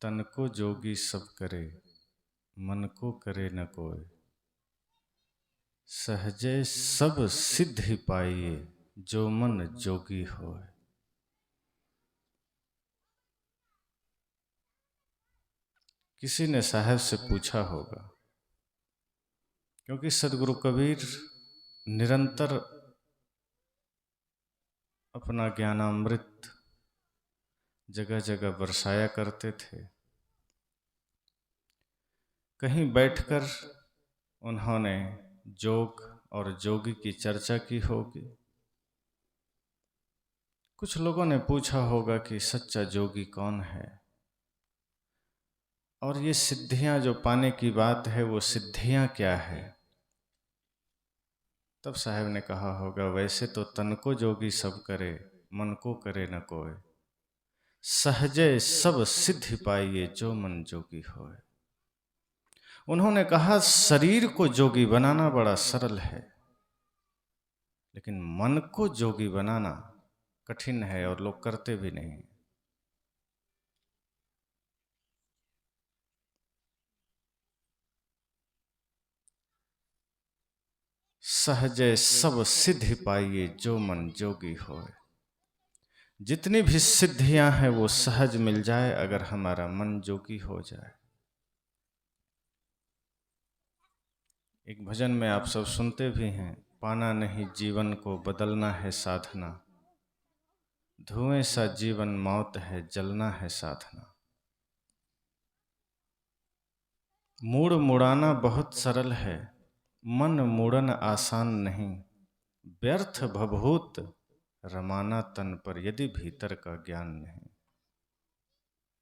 तन को जोगी सब करे, मन को करे न कोय। सहजे सब सिद्धि पाइए, जो मन जोगी होय। किसी ने साहब से पूछा होगा, क्योंकि सदगुरु कबीर निरंतर अपना ज्ञानामृत जगह जगह बरसाया करते थे। कहीं बैठकर उन्होंने जोग और जोगी की चर्चा की होगी। कुछ लोगों ने पूछा होगा कि सच्चा जोगी कौन है, और ये सिद्धियां जो पाने की बात है वो सिद्धियां क्या है। तब साहब ने कहा होगा, वैसे तो तन को जोगी सब करे, मन को करे न कोय। सहजे सब सिद्धि पाइए, जो मन जोगी होय। उन्होंने कहा, शरीर को जोगी बनाना बड़ा सरल है, लेकिन मन को जोगी बनाना कठिन है और लोग करते भी नहीं। सहजे सब सिद्धि पाइए, जो मन जोगी होय। जितनी भी सिद्धियां हैं वो सहज मिल जाए अगर हमारा मन जोगी हो जाए। एक भजन में आप सब सुनते भी हैं, पाना नहीं जीवन को बदलना है साधना, धुएं सा जीवन मौत है जलना है साधना। मूड मुड़ाना बहुत सरल है, मन मुड़न आसान नहीं। व्यर्थ भभूत रमाना तन पर, यदि भीतर का ज्ञान नहीं।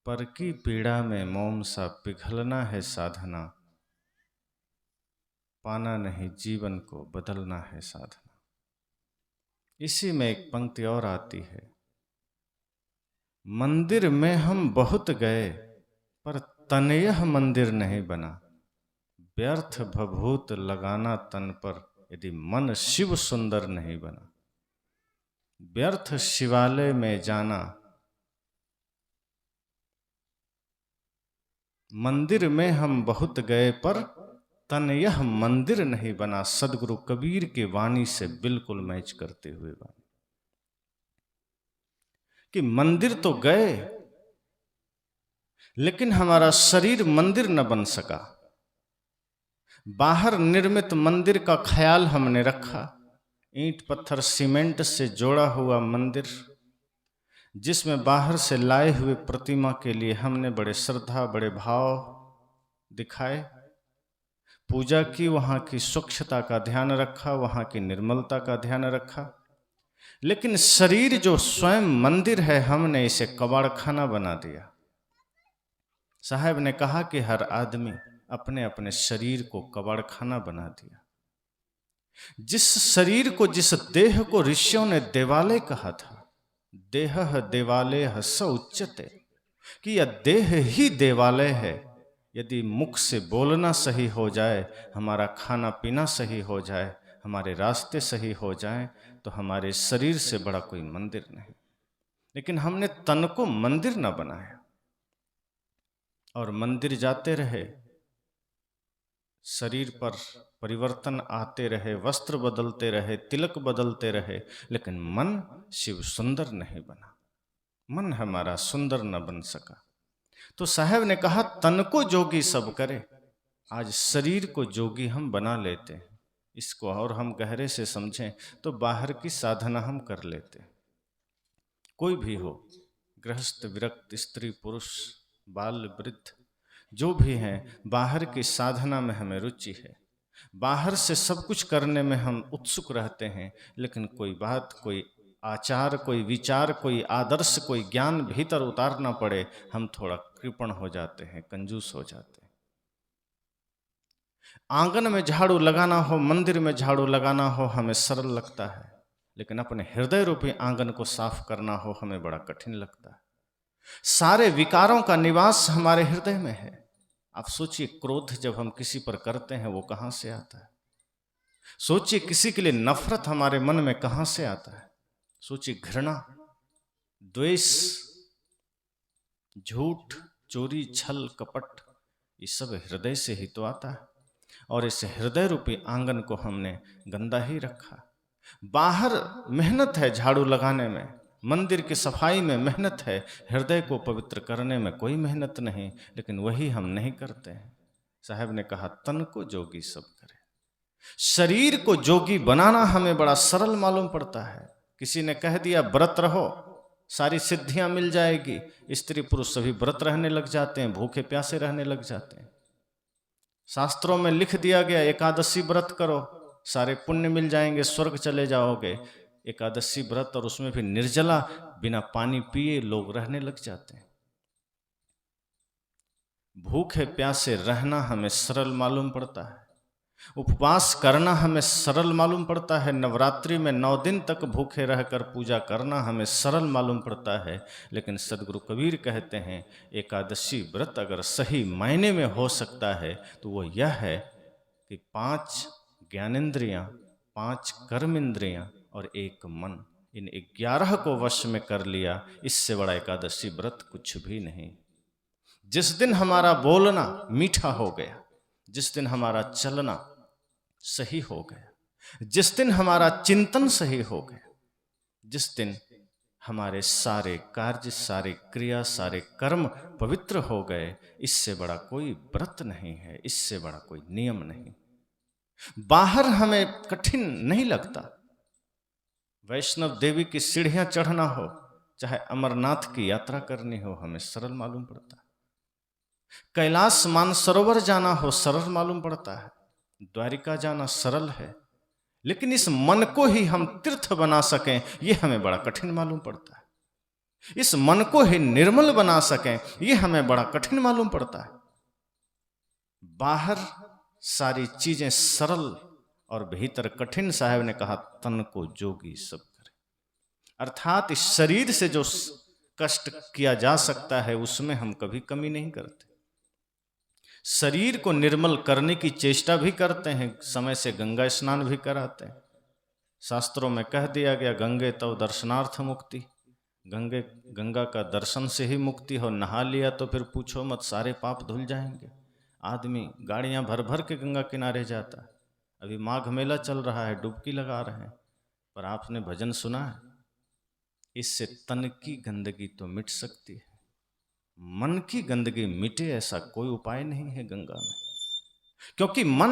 पर की पीड़ा में मोम सा पिघलना है साधना, पाना नहीं जीवन को बदलना है साधना। इसी में एक पंक्ति और आती है, मंदिर में हम बहुत गए पर तन यह मंदिर नहीं बना। व्यर्थ भभूत लगाना तन पर, यदि मन शिव सुंदर नहीं बना। व्यर्थ शिवालय में जाना, मंदिर में हम बहुत गए पर तन यह मंदिर नहीं बना। सदगुरु कबीर के वाणी से बिल्कुल मैच करते हुए वाणी, कि मंदिर तो गए लेकिन हमारा शरीर मंदिर न बन सका। बाहर निर्मित मंदिर का ख्याल हमने रखा, ईंट पत्थर सीमेंट से जोड़ा हुआ मंदिर, जिसमें बाहर से लाए हुए प्रतिमा के लिए हमने बड़े श्रद्धा बड़े भाव दिखाए, पूजा की, वहां की स्वच्छता का ध्यान रखा, वहां की निर्मलता का ध्यान रखा। लेकिन शरीर जो स्वयं मंदिर है, हमने इसे कबाड़खाना बना दिया। साहब ने कहा कि हर आदमी अपने अपने शरीर को कबाड़खाना बना दिया। जिस शरीर को, जिस देह को ऋषियों ने देवालय कहा था, देह देवालय स उच्यते, कि यह देह ही देवालय है। यदि मुख से बोलना सही हो जाए, हमारा खाना पीना सही हो जाए, हमारे रास्ते सही हो जाएं, तो हमारे शरीर से बड़ा कोई मंदिर नहीं। लेकिन हमने तन को मंदिर न बनाया, और मंदिर जाते रहे, शरीर पर परिवर्तन आते रहे, वस्त्र बदलते रहे, तिलक बदलते रहे, लेकिन मन शिव सुंदर नहीं बना। मन हमारा सुंदर न बन सका। तो साहब ने कहा, तन को जोगी सब करे। आज शरीर को जोगी हम बना लेते हैं। इसको और हम गहरे से समझें तो बाहर की साधना हम कर लेते हैं। कोई भी हो, गृहस्थ विरक्त स्त्री पुरुष बाल वृद्ध जो भी हैं, बाहर की साधना में हमें रुचि है। बाहर से सब कुछ करने में हम उत्सुक रहते हैं, लेकिन कोई बात, कोई आचार, कोई विचार, कोई आदर्श, कोई ज्ञान भीतर उतारना पड़े, हम थोड़ा कृपण हो जाते हैं, कंजूस हो जाते हैं। आंगन में झाड़ू लगाना हो, मंदिर में झाड़ू लगाना हो, हमें सरल लगता है, लेकिन अपने हृदय रूपी आंगन को साफ करना हो, हमें बड़ा कठिन लगता है। सारे विकारों का निवास हमारे हृदय में है। आप सोचिए, क्रोध जब हम किसी पर करते हैं वो कहां से आता है। सोचिए, किसी के लिए नफरत हमारे मन में कहां से आता है। सोचिए, घृणा, द्वेष, झूठ, चोरी, छल, कपट, ये सब हृदय से ही तो आता है। और इस हृदय रूपी आंगन को हमने गंदा ही रखा। बाहर मेहनत है झाड़ू लगाने में, मंदिर की सफाई में मेहनत है, हृदय को पवित्र करने में कोई मेहनत नहीं, लेकिन वही हम नहीं करते हैं। साहब ने कहा तन को जोगी सब करे। शरीर को जोगी बनाना हमें बड़ा सरल मालूम पड़ता है। किसी ने कह दिया व्रत रहो सारी सिद्धियां मिल जाएगी, स्त्री पुरुष सभी व्रत रहने लग जाते हैं, भूखे प्यासे रहने लग जाते हैं। शास्त्रों में लिख दिया गया एकादशी व्रत करो सारे पुण्य मिल जाएंगे, स्वर्ग चले जाओगे। एकादशी व्रत और उसमें भी निर्जला, बिना पानी पिए लोग रहने लग जाते हैं। भूखे प्यासे रहना हमें सरल मालूम पड़ता है, उपवास करना हमें सरल मालूम पड़ता है, नवरात्रि में 9 दिन तक भूखे रहकर पूजा करना हमें सरल मालूम पड़ता है। लेकिन सदगुरु कबीर कहते हैं एकादशी व्रत अगर सही मायने में हो सकता है तो वो यह है कि 5 ज्ञानेंद्रियां, 5 कर्म इंद्रियां और 1 मन, इन 11 को वश में कर लिया, इससे बड़ा एकादशी व्रत कुछ भी नहीं। जिस दिन हमारा बोलना मीठा हो गया, जिस दिन हमारा चलना सही हो गया, जिस दिन हमारा चिंतन सही हो गया, जिस दिन हमारे सारे कार्य, सारे क्रिया, सारे कर्म पवित्र हो गए, इससे बड़ा कोई व्रत नहीं है, इससे बड़ा कोई नियम नहीं। बाहर हमें कठिन नहीं लगता। वैष्णव देवी की सीढ़ियां चढ़ना हो, चाहे अमरनाथ की यात्रा करनी हो, हमें सरल मालूम पड़ता है। कैलाश मानसरोवर जाना हो सरल मालूम पड़ता है, द्वारिका जाना सरल है। लेकिन इस मन को ही हम तीर्थ बना सकें, यह हमें बड़ा कठिन मालूम पड़ता है। इस मन को ही निर्मल बना सकें, यह हमें बड़ा कठिन मालूम पड़ता है। बाहर सारी चीजें सरल और भीतर कठिन। साहब ने कहा तन को जोगी सब करे, अर्थात इस शरीर से जो कष्ट किया जा सकता है उसमें हम कभी कमी नहीं करते। शरीर को निर्मल करने की चेष्टा भी करते हैं, समय से गंगा स्नान भी कराते हैं। शास्त्रों में कह दिया गया गंगे तव दर्शनार्थ मुक्ति, गंगा का दर्शन से ही मुक्ति हो। नहा लिया तो फिर पूछो मत, सारे पाप धुल जाएंगे। आदमी गाड़ियां भर भर के गंगा किनारे जाता है। अभी माघ मेला चल रहा है, डुबकी लगा रहे हैं, पर आपने भजन सुना है? इससे तन की गंदगी तो मिट सकती है, मन की गंदगी मिटे ऐसा कोई उपाय नहीं है गंगा में। क्योंकि मन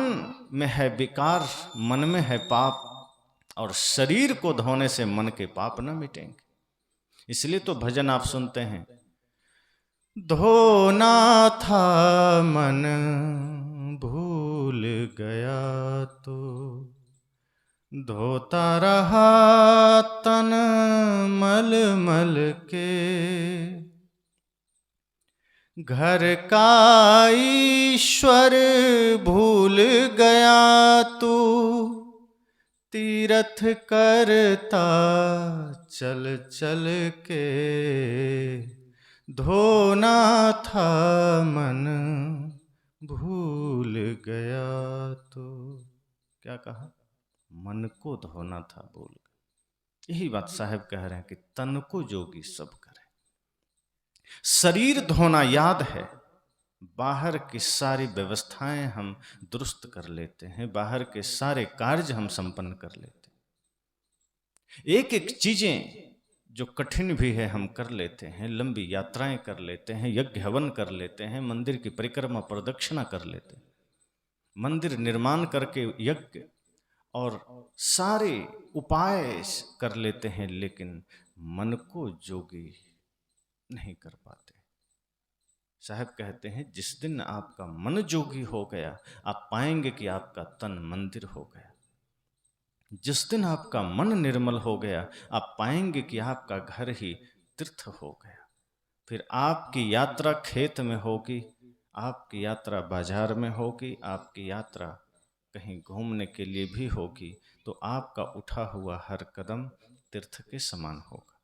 में है विकार, मन में है पाप, और शरीर को धोने से मन के पाप न मिटेंगे। इसलिए तो भजन आप सुनते हैं, धोना था मन भूल गया तो धोता रहा तन मल मल के, घर का ईश्वर भूल गया तू तीरथ करता चल चल के, धोना था मन भूल गया तो। क्या कहा? मन को धोना था, भूल गया। यही बात साहब कह रहे हैं कि तन को जोगी सब करे। शरीर धोना याद है, बाहर की सारी व्यवस्थाएं हम दुरुस्त कर लेते हैं, बाहर के सारे कार्य हम संपन्न कर लेते हैं। एक एक चीजें जो कठिन भी है हम कर लेते हैं, लंबी यात्राएं कर लेते हैं, यज्ञ हवन कर लेते हैं, मंदिर की परिक्रमा प्रदक्षिणा कर लेते हैं, मंदिर निर्माण करके यज्ञ और सारे उपाय कर लेते हैं, लेकिन मन को जोगी नहीं कर पाते। साहब कहते हैं जिस दिन आपका मन जोगी हो गया, आप पाएंगे कि आपका तन मंदिर हो गया। जिस दिन आपका मन निर्मल हो गया, आप पाएंगे कि आपका घर ही तीर्थ हो गया। फिर आपकी यात्रा खेत में होगी, आपकी यात्रा बाजार में होगी, आपकी यात्रा कहीं घूमने के लिए भी होगी, तो आपका उठा हुआ हर कदम तीर्थ के समान होगा।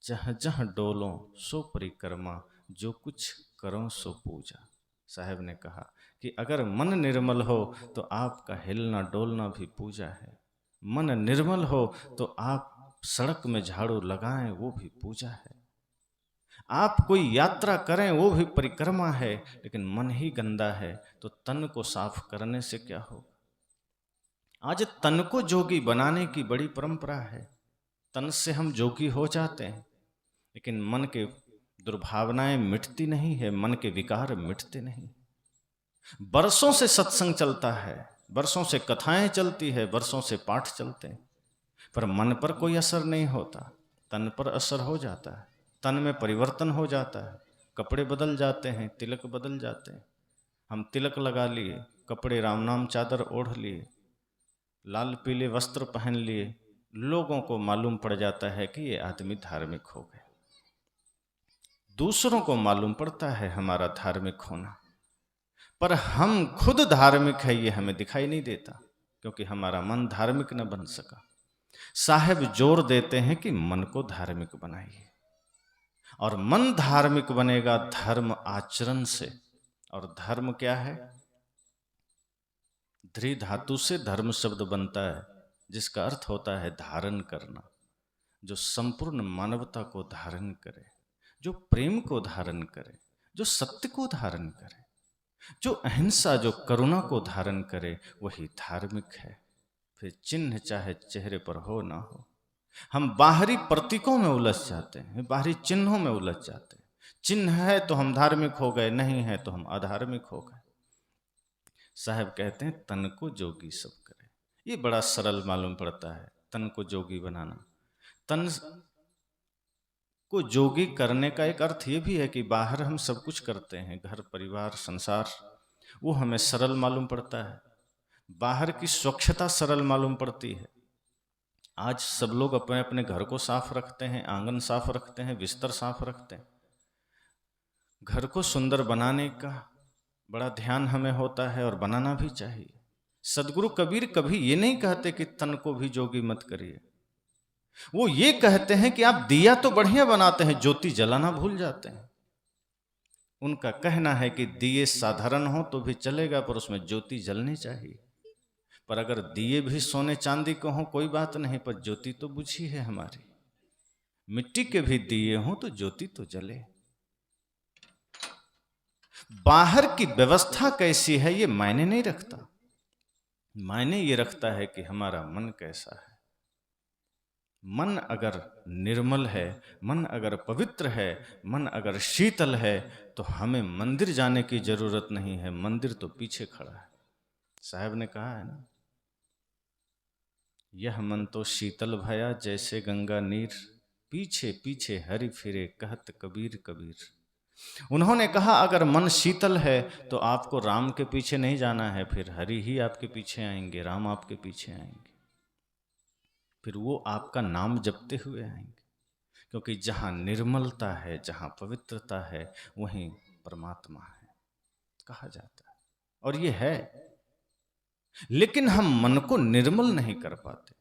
जहाँ जहाँ डोलों सो परिक्रमा, जो कुछ करो सो पूजा। साहब ने कहा कि अगर मन निर्मल हो तो आपका हिलना डोलना भी पूजा है। मन निर्मल हो तो आप सड़क में झाड़ू लगाएं, वो भी पूजा है। आप कोई यात्रा करें, वो भी परिक्रमा है, लेकिन मन ही गंदा है तो तन को साफ करने से क्या होगा। आज तन को जोगी बनाने की बड़ी परंपरा है। तन से हम जोगी हो जाते हैं, लेकिन मन के दुर्भावनाएं मिटती नहीं है, मन के विकार मिटते नहीं। बरसों से सत्संग चलता है, बरसों से कथाएं चलती है, बरसों से पाठ चलते हैं, पर मन पर कोई असर नहीं होता। तन पर असर हो जाता है, तन में परिवर्तन हो जाता है, कपड़े बदल जाते हैं, तिलक बदल जाते हैं। हम तिलक लगा लिए, कपड़े राम नाम चादर ओढ़ लिए, लाल पीले वस्त्र पहन लिए, लोगों को मालूम पड़ जाता है कि ये आदमी धार्मिक हो गया। दूसरों को मालूम पड़ता है हमारा धार्मिक होना, पर हम खुद धार्मिक है ये हमें दिखाई नहीं देता, क्योंकि हमारा मन धार्मिक न बन सका। साहब जोर देते हैं कि मन को धार्मिक बनाइए, और मन धार्मिक बनेगा धर्म आचरण से। और धर्म क्या है? ध्री धातु से धर्म शब्द बनता है, जिसका अर्थ होता है धारण करना। जो संपूर्ण मानवता को धारण करे, जो प्रेम को धारण करे, जो सत्य को धारण करे, जो अहिंसा, जो करुणा को धारण करे, वही धार्मिक है। फिर चिन्ह चाहे चेहरे पर हो ना हो, हम बाहरी प्रतीकों में उलझ जाते हैं, बाहरी चिन्हों में उलझ जाते हैं। चिन्ह है तो हम धार्मिक हो गए, नहीं है तो हम अधार्मिक हो गए। साहब कहते हैं तन को जोगी सब करे। ये बड़ा सरल मालूम पड़ता है, तन को जोगी बनाना। तन को जोगी करने का एक अर्थ ये भी है कि बाहर हम सब कुछ करते हैं, घर परिवार संसार, वो हमें सरल मालूम पड़ता है। बाहर की स्वच्छता सरल मालूम पड़ती है। आज सब लोग अपने अपने घर को साफ रखते हैं, आंगन साफ रखते हैं, बिस्तर साफ रखते हैं। घर को सुंदर बनाने का बड़ा ध्यान हमें होता है, और बनाना भी चाहिए। सदगुरु कबीर कभी ये नहीं कहते कि तन को भी जोगी मत करिए। वो ये कहते हैं कि आप दिया तो बढ़िया बनाते हैं, ज्योति जलाना भूल जाते हैं। उनका कहना है कि दिए साधारण हो तो भी चलेगा, पर उसमें ज्योति जलनी चाहिए। पर अगर दिए भी सोने चांदी को हो कोई बात नहीं, पर ज्योति तो बुझी है हमारी। मिट्टी के भी दिए हो तो ज्योति तो जले। बाहर की व्यवस्था कैसी है ये मायने नहीं रखता, मायने ये रखता है कि हमारा मन कैसा है। मन अगर निर्मल है, मन अगर पवित्र है, मन अगर शीतल है, तो हमें मंदिर जाने की जरूरत नहीं है, मंदिर तो पीछे खड़ा है। साहब ने कहा है ना, यह मन तो शीतल भया जैसे गंगा नीर, पीछे पीछे हरि फिरे कहत कबीर कबीर। उन्होंने कहा अगर मन शीतल है तो आपको राम के पीछे नहीं जाना है, फिर हरि ही आपके पीछे आएंगे, राम आपके पीछे आएंगे, फिर वो आपका नाम जपते हुए आएंगे। क्योंकि जहाँ निर्मलता है, जहाँ पवित्रता है, वहीं परमात्मा है कहा जाता है, और ये है। लेकिन हम मन को निर्मल नहीं कर पाते।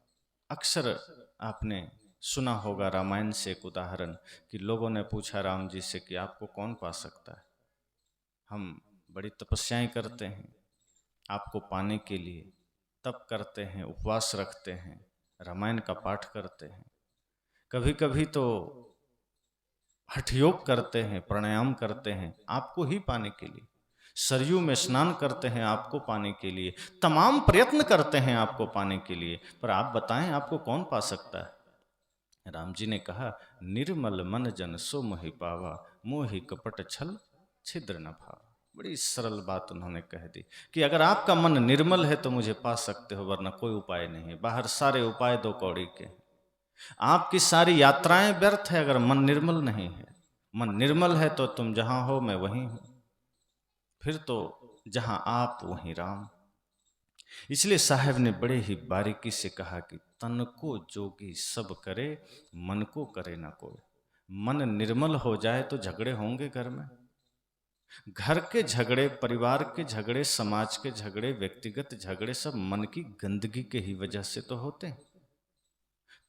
अक्सर आपने सुना होगा रामायण से एक उदाहरण कि लोगों ने पूछा राम जी से कि आपको कौन पा सकता है, हम बड़ी तपस्याएं करते हैं आपको पाने के लिए, तप करते हैं, उपवास रखते हैं, रामायण का पाठ करते हैं, कभी कभी तो हठयोग करते हैं, प्राणायाम करते हैं आपको ही पाने के लिए, सरयू में स्नान करते हैं आपको पाने के लिए, तमाम प्रयत्न करते हैं आपको पाने के लिए, पर आप बताएं आपको कौन पा सकता है। राम जी ने कहा निर्मल मन जन सो मोहि पावा, मोहि कपट छल छिद्र न भावा। बड़ी सरल बात उन्होंने कह दी कि अगर आपका मन निर्मल है तो मुझे पा सकते हो, वरना कोई उपाय नहीं है। बाहर सारे उपाय दो कौड़ी के, आपकी सारी यात्राएं व्यर्थ है अगर मन निर्मल नहीं है। मन निर्मल है तो तुम जहां हो मैं वहीं हूं, फिर तो जहां आप वहीं राम। इसलिए साहब ने बड़े ही बारीकी से कहा कि तन को जोगी सब करे, मन को करे ना कोई। मन निर्मल हो जाए तो झगड़े होंगे घर में, घर के झगड़े, परिवार के झगड़े, समाज के झगड़े, व्यक्तिगत झगड़े, सब मन की गंदगी के ही वजह से तो होते हैं।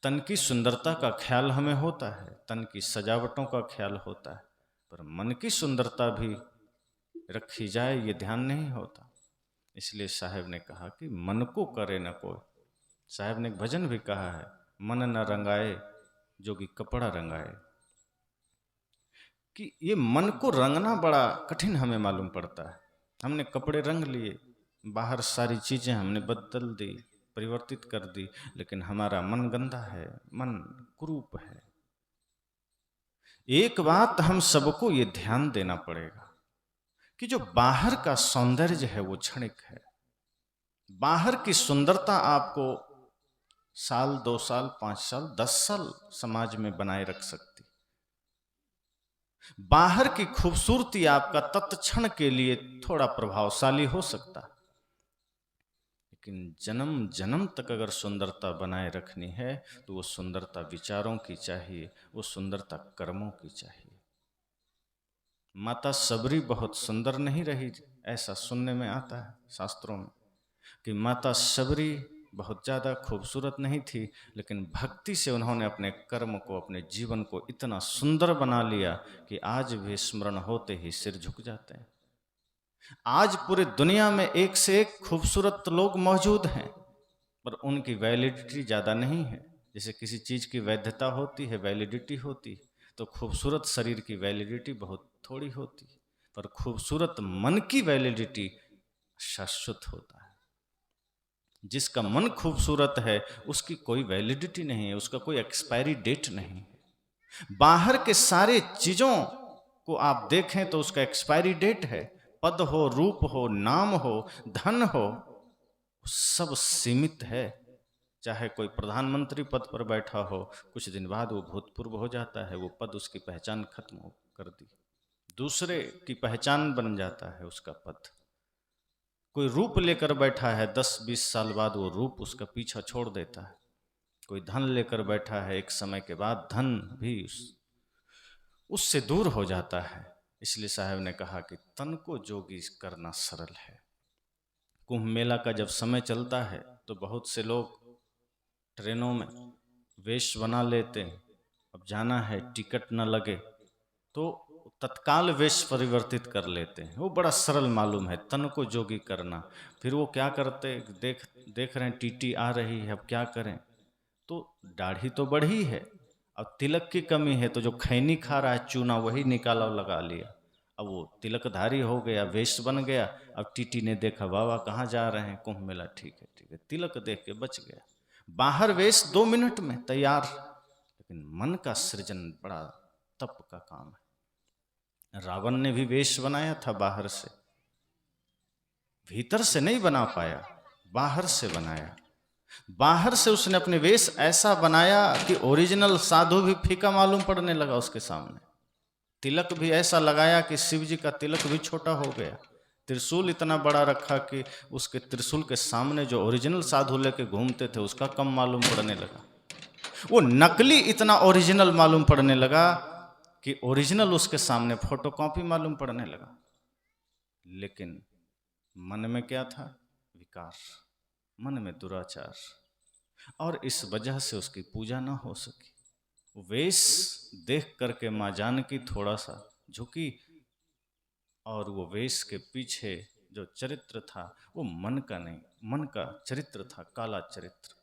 तन की सुंदरता का ख्याल हमें होता है, तन की सजावटों का ख्याल होता है, पर मन की सुंदरता भी रखी जाए ये ध्यान नहीं होता। इसलिए साहब ने कहा कि मन को करे न कोई। साहब ने एक भजन भी कहा है, मन न रंगाए जोगी कपड़ा रंगाए। कि ये मन को रंगना बड़ा कठिन हमें मालूम पड़ता है। हमने कपड़े रंग लिए, बाहर सारी चीजें हमने बदल दी, परिवर्तित कर दी, लेकिन हमारा मन गंदा है, मन कुरूप है। एक बात हम सबको ये ध्यान देना पड़ेगा कि जो बाहर का सौंदर्य है वो क्षणिक है। बाहर की सुंदरता आपको साल, 2 साल, 5 साल, 10 साल समाज में बनाए रख सकती। बाहर की खूबसूरती आपका तत्क्षण के लिए थोड़ा प्रभावशाली हो सकता, लेकिन जन्म जन्म तक अगर सुंदरता बनाए रखनी है तो वो सुंदरता विचारों की चाहिए, वो सुंदरता कर्मों की चाहिए। माता सबरी बहुत सुंदर नहीं रही, ऐसा सुनने में आता है शास्त्रों में कि माता सबरी बहुत ज़्यादा खूबसूरत नहीं थी, लेकिन भक्ति से उन्होंने अपने कर्म को, अपने जीवन को इतना सुंदर बना लिया कि आज भी स्मरण होते ही सिर झुक जाते हैं। आज पूरी दुनिया में एक से एक खूबसूरत लोग मौजूद हैं, पर उनकी वैलिडिटी ज़्यादा नहीं है। जैसे किसी चीज़ की वैधता होती है, वैलिडिटी होती, तो खूबसूरत शरीर की वैलिडिटी बहुत थोड़ी होती, पर खूबसूरत मन की वैलिडिटी शाश्वत होता है। जिसका मन खूबसूरत है उसकी कोई वैलिडिटी नहीं है, उसका कोई एक्सपायरी डेट नहीं है। बाहर के सारे चीज़ों को आप देखें तो उसका एक्सपायरी डेट है। पद हो, रूप हो, नाम हो, धन हो, सब सीमित है। चाहे कोई प्रधानमंत्री पद पर बैठा हो, कुछ दिन बाद वो भूतपूर्व हो जाता है, वो पद उसकी पहचान खत्म कर दी, दूसरे की पहचान बन जाता है उसका पद। कोई रूप लेकर बैठा है, 10-20 साल बाद वो रूप उसका पीछा छोड़ देता है। कोई धन लेकर बैठा है, एक समय के बाद धन भी उससे दूर हो जाता है। इसलिए साहब ने कहा कि तन को जोगी करना सरल है। कुंभ मेला का जब समय चलता है तो बहुत से लोग ट्रेनों में वेश बना लेते हैं। अब जाना है, टिकट न लगे तो तत्काल वेश परिवर्तित कर लेते हैं। वो बड़ा सरल मालूम है, तन को जोगी करना। फिर वो क्या करते, देख रहे हैं टीटी आ रही है, अब क्या करें, तो दाढ़ी तो बढ़ी है, अब तिलक की कमी है, तो जो खैनी खा रहा है चूना वही निकाला और लगा लिया। अब वो तिलकधारी हो गया, वेश बन गया। अब टीटी ने देखा, बाबा कहाँ जा रहे हैं, कुंभ मेला, ठीक है ठीक है, तिलक देख के बच गया। बाहर वेश 2 मिनट में तैयार, लेकिन मन का सृजन बड़ा तप का काम है। रावण ने भी वेश बनाया था बाहर से, भीतर से नहीं बना पाया, बाहर से बनाया। बाहर से उसने अपने वेश ऐसा बनाया कि ओरिजिनल साधु भी फीका मालूम पड़ने लगा उसके सामने। तिलक भी ऐसा लगाया कि शिव जी का तिलक भी छोटा हो गया। त्रिशूल इतना बड़ा रखा कि उसके त्रिशूल के सामने जो ओरिजिनल साधु लेके घूमते थे उसका कम मालूम पड़ने लगा। वो नकली इतना ओरिजिनल मालूम पड़ने लगा कि ओरिजिनल उसके सामने फोटोकॉपी मालूम पड़ने लगा। लेकिन मन में क्या था? विकार, मन में दुराचार, और इस वजह से उसकी पूजा ना हो सकी। वेश देख करके माँ जानकी थोड़ा सा झुकी, और वो वेश के पीछे जो चरित्र था वो मन का नहीं, मन का चरित्र था, काला चरित्र।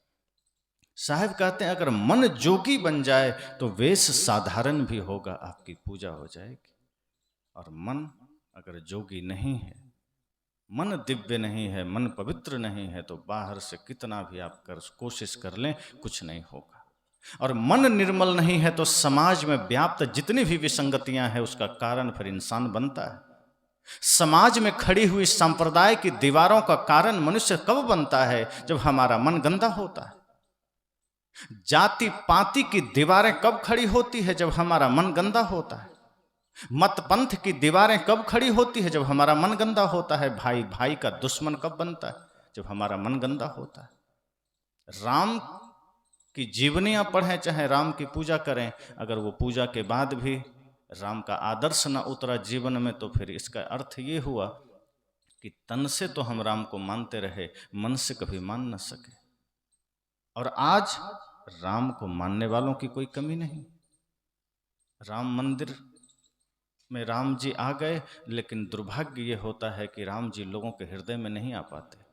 साहब कहते हैं अगर मन जोगी बन जाए तो वेश साधारण भी होगा, आपकी पूजा हो जाएगी। और मन अगर जोगी नहीं है, मन दिव्य नहीं है, मन पवित्र नहीं है, तो बाहर से कितना भी आप कोशिश कर लें कुछ नहीं होगा। और मन निर्मल नहीं है तो समाज में व्याप्त जितनी भी विसंगतियां हैं उसका कारण फिर इंसान बनता है। समाज में खड़ी हुई संप्रदाय की दीवारों का कारण मनुष्य कब बनता है? जब हमारा मन गंदा होता है। जाति पाति की दीवारें कब खड़ी होती है? जब हमारा मन गंदा होता है। मत पंथ की दीवारें कब खड़ी होती है? जब हमारा मन गंदा होता है। भाई भाई का दुश्मन कब बनता है? जब हमारा मन गंदा होता है। राम की जीवनियां पढ़ें, चाहे राम की पूजा करें, अगर वो पूजा के बाद भी राम का आदर्श न उतरा जीवन में, तो फिर इसका अर्थ ये हुआ कि तन से तो हम राम को मानते रहे, मन से कभी मान न सके। और आज राम को मानने वालों की कोई कमी नहीं। राम मंदिर में राम जी आ गए, लेकिन दुर्भाग्य ये होता है कि राम जी लोगों के हृदय में नहीं आ पाते।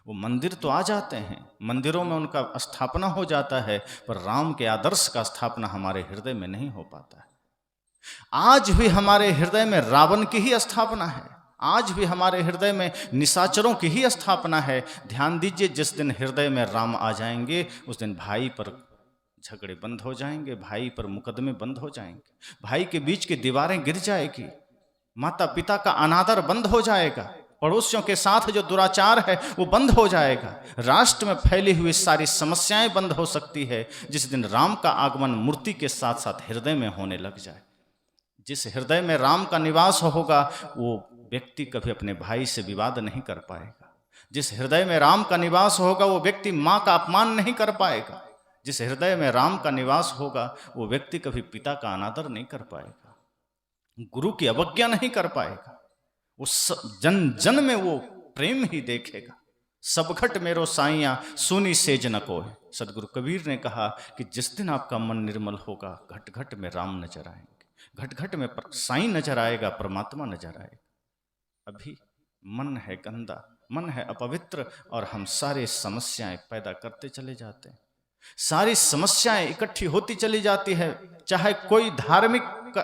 वो मंदिर तो आ जाते हैं, मंदिरों में उनका स्थापना हो जाता है, पर राम के आदर्श का स्थापना हमारे हृदय में नहीं हो पाता है। आज भी हमारे हृदय में रावण की ही स्थापना है, आज भी हमारे हृदय में निशाचरों की ही स्थापना है। ध्यान दीजिए, जिस दिन हृदय में राम आ जाएंगे उस दिन भाई पर झगड़े बंद हो जाएंगे, भाई पर मुकदमे बंद हो जाएंगे, भाई के बीच की दीवारें गिर जाएगी, माता पिता का अनादर बंद हो जाएगा, पड़ोसियों के साथ जो दुराचार है वो बंद हो जाएगा, राष्ट्र में फैली हुई सारी समस्याएं बंद हो सकती है जिस दिन राम का आगमन मूर्ति के साथ साथ हृदय में होने लग जाए। जिस हृदय में राम का निवास होगा वो व्यक्ति कभी अपने भाई से विवाद नहीं कर पाएगा। जिस हृदय में राम का निवास होगा वो व्यक्ति माँ का अपमान नहीं कर पाएगा। जिस हृदय में राम का निवास होगा वो व्यक्ति कभी पिता का अनादर नहीं कर पाएगा, गुरु की अवज्ञा नहीं कर पाएगा। उस जन जन में वो प्रेम ही देखेगा। सब घट मेरो साइया सुनी सेज न कोय। सदगुरु कबीर ने कहा कि जिस दिन आपका मन निर्मल होगा घट घट में राम नजर आएंगे, घट घट में साईं नजर आएगा, परमात्मा नजर आएगा। अभी मन है गंदा, मन है अपवित्र और हम सारे समस्याएं पैदा करते चले जाते हैं। सारी समस्याएं इकट्ठी होती चली जाती है, चाहे कोई धार्मिक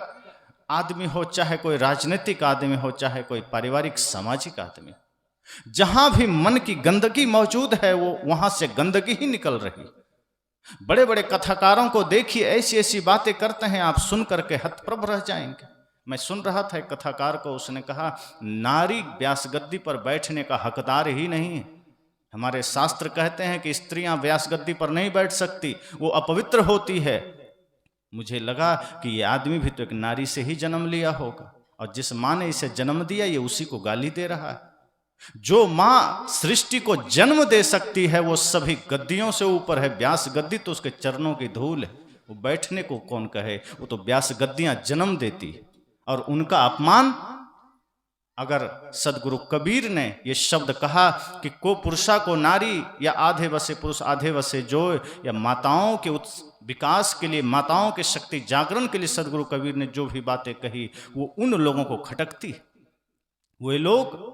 आदमी हो, चाहे कोई राजनीतिक आदमी हो, चाहे कोई पारिवारिक सामाजिक आदमी। जहां भी मन की गंदगी मौजूद है वो वहां से गंदगी ही निकल रही। बड़े बड़े कथाकारों को देखिए, ऐसी ऐसी बातें करते हैं, आप सुन करके हतप्रभ रह जाएंगे। मैं सुन रहा था एक कथाकार को, उसने कहा नारी व्यास गद्दी पर बैठने का हकदार ही नहीं है। हमारे शास्त्र कहते हैं कि स्त्रियां व्यास गद्दी पर नहीं बैठ सकती, वो अपवित्र होती है। मुझे लगा कि ये आदमी भी तो एक नारी से ही जन्म लिया होगा और जिस माँ ने इसे जन्म दिया ये उसी को गाली दे रहा है। जो माँ सृष्टि को जन्म दे सकती है वो सभी गद्दियों से ऊपर है। व्यास गद्दी तो उसके चरणों की धूल है, वो बैठने को कौन कहे, वो तो व्यास गद्दियां जन्म देती और उनका अपमान। अगर सदगुरु कबीर ने ये शब्द कहा कि को पुरुषा को नारी, या आधे वसे पुरुष आधे वसे जो, या माताओं के विकास के लिए, माताओं के शक्ति जागरण के लिए सदगुरु कबीर ने जो भी बातें कही वो उन लोगों को खटकती। वे लोग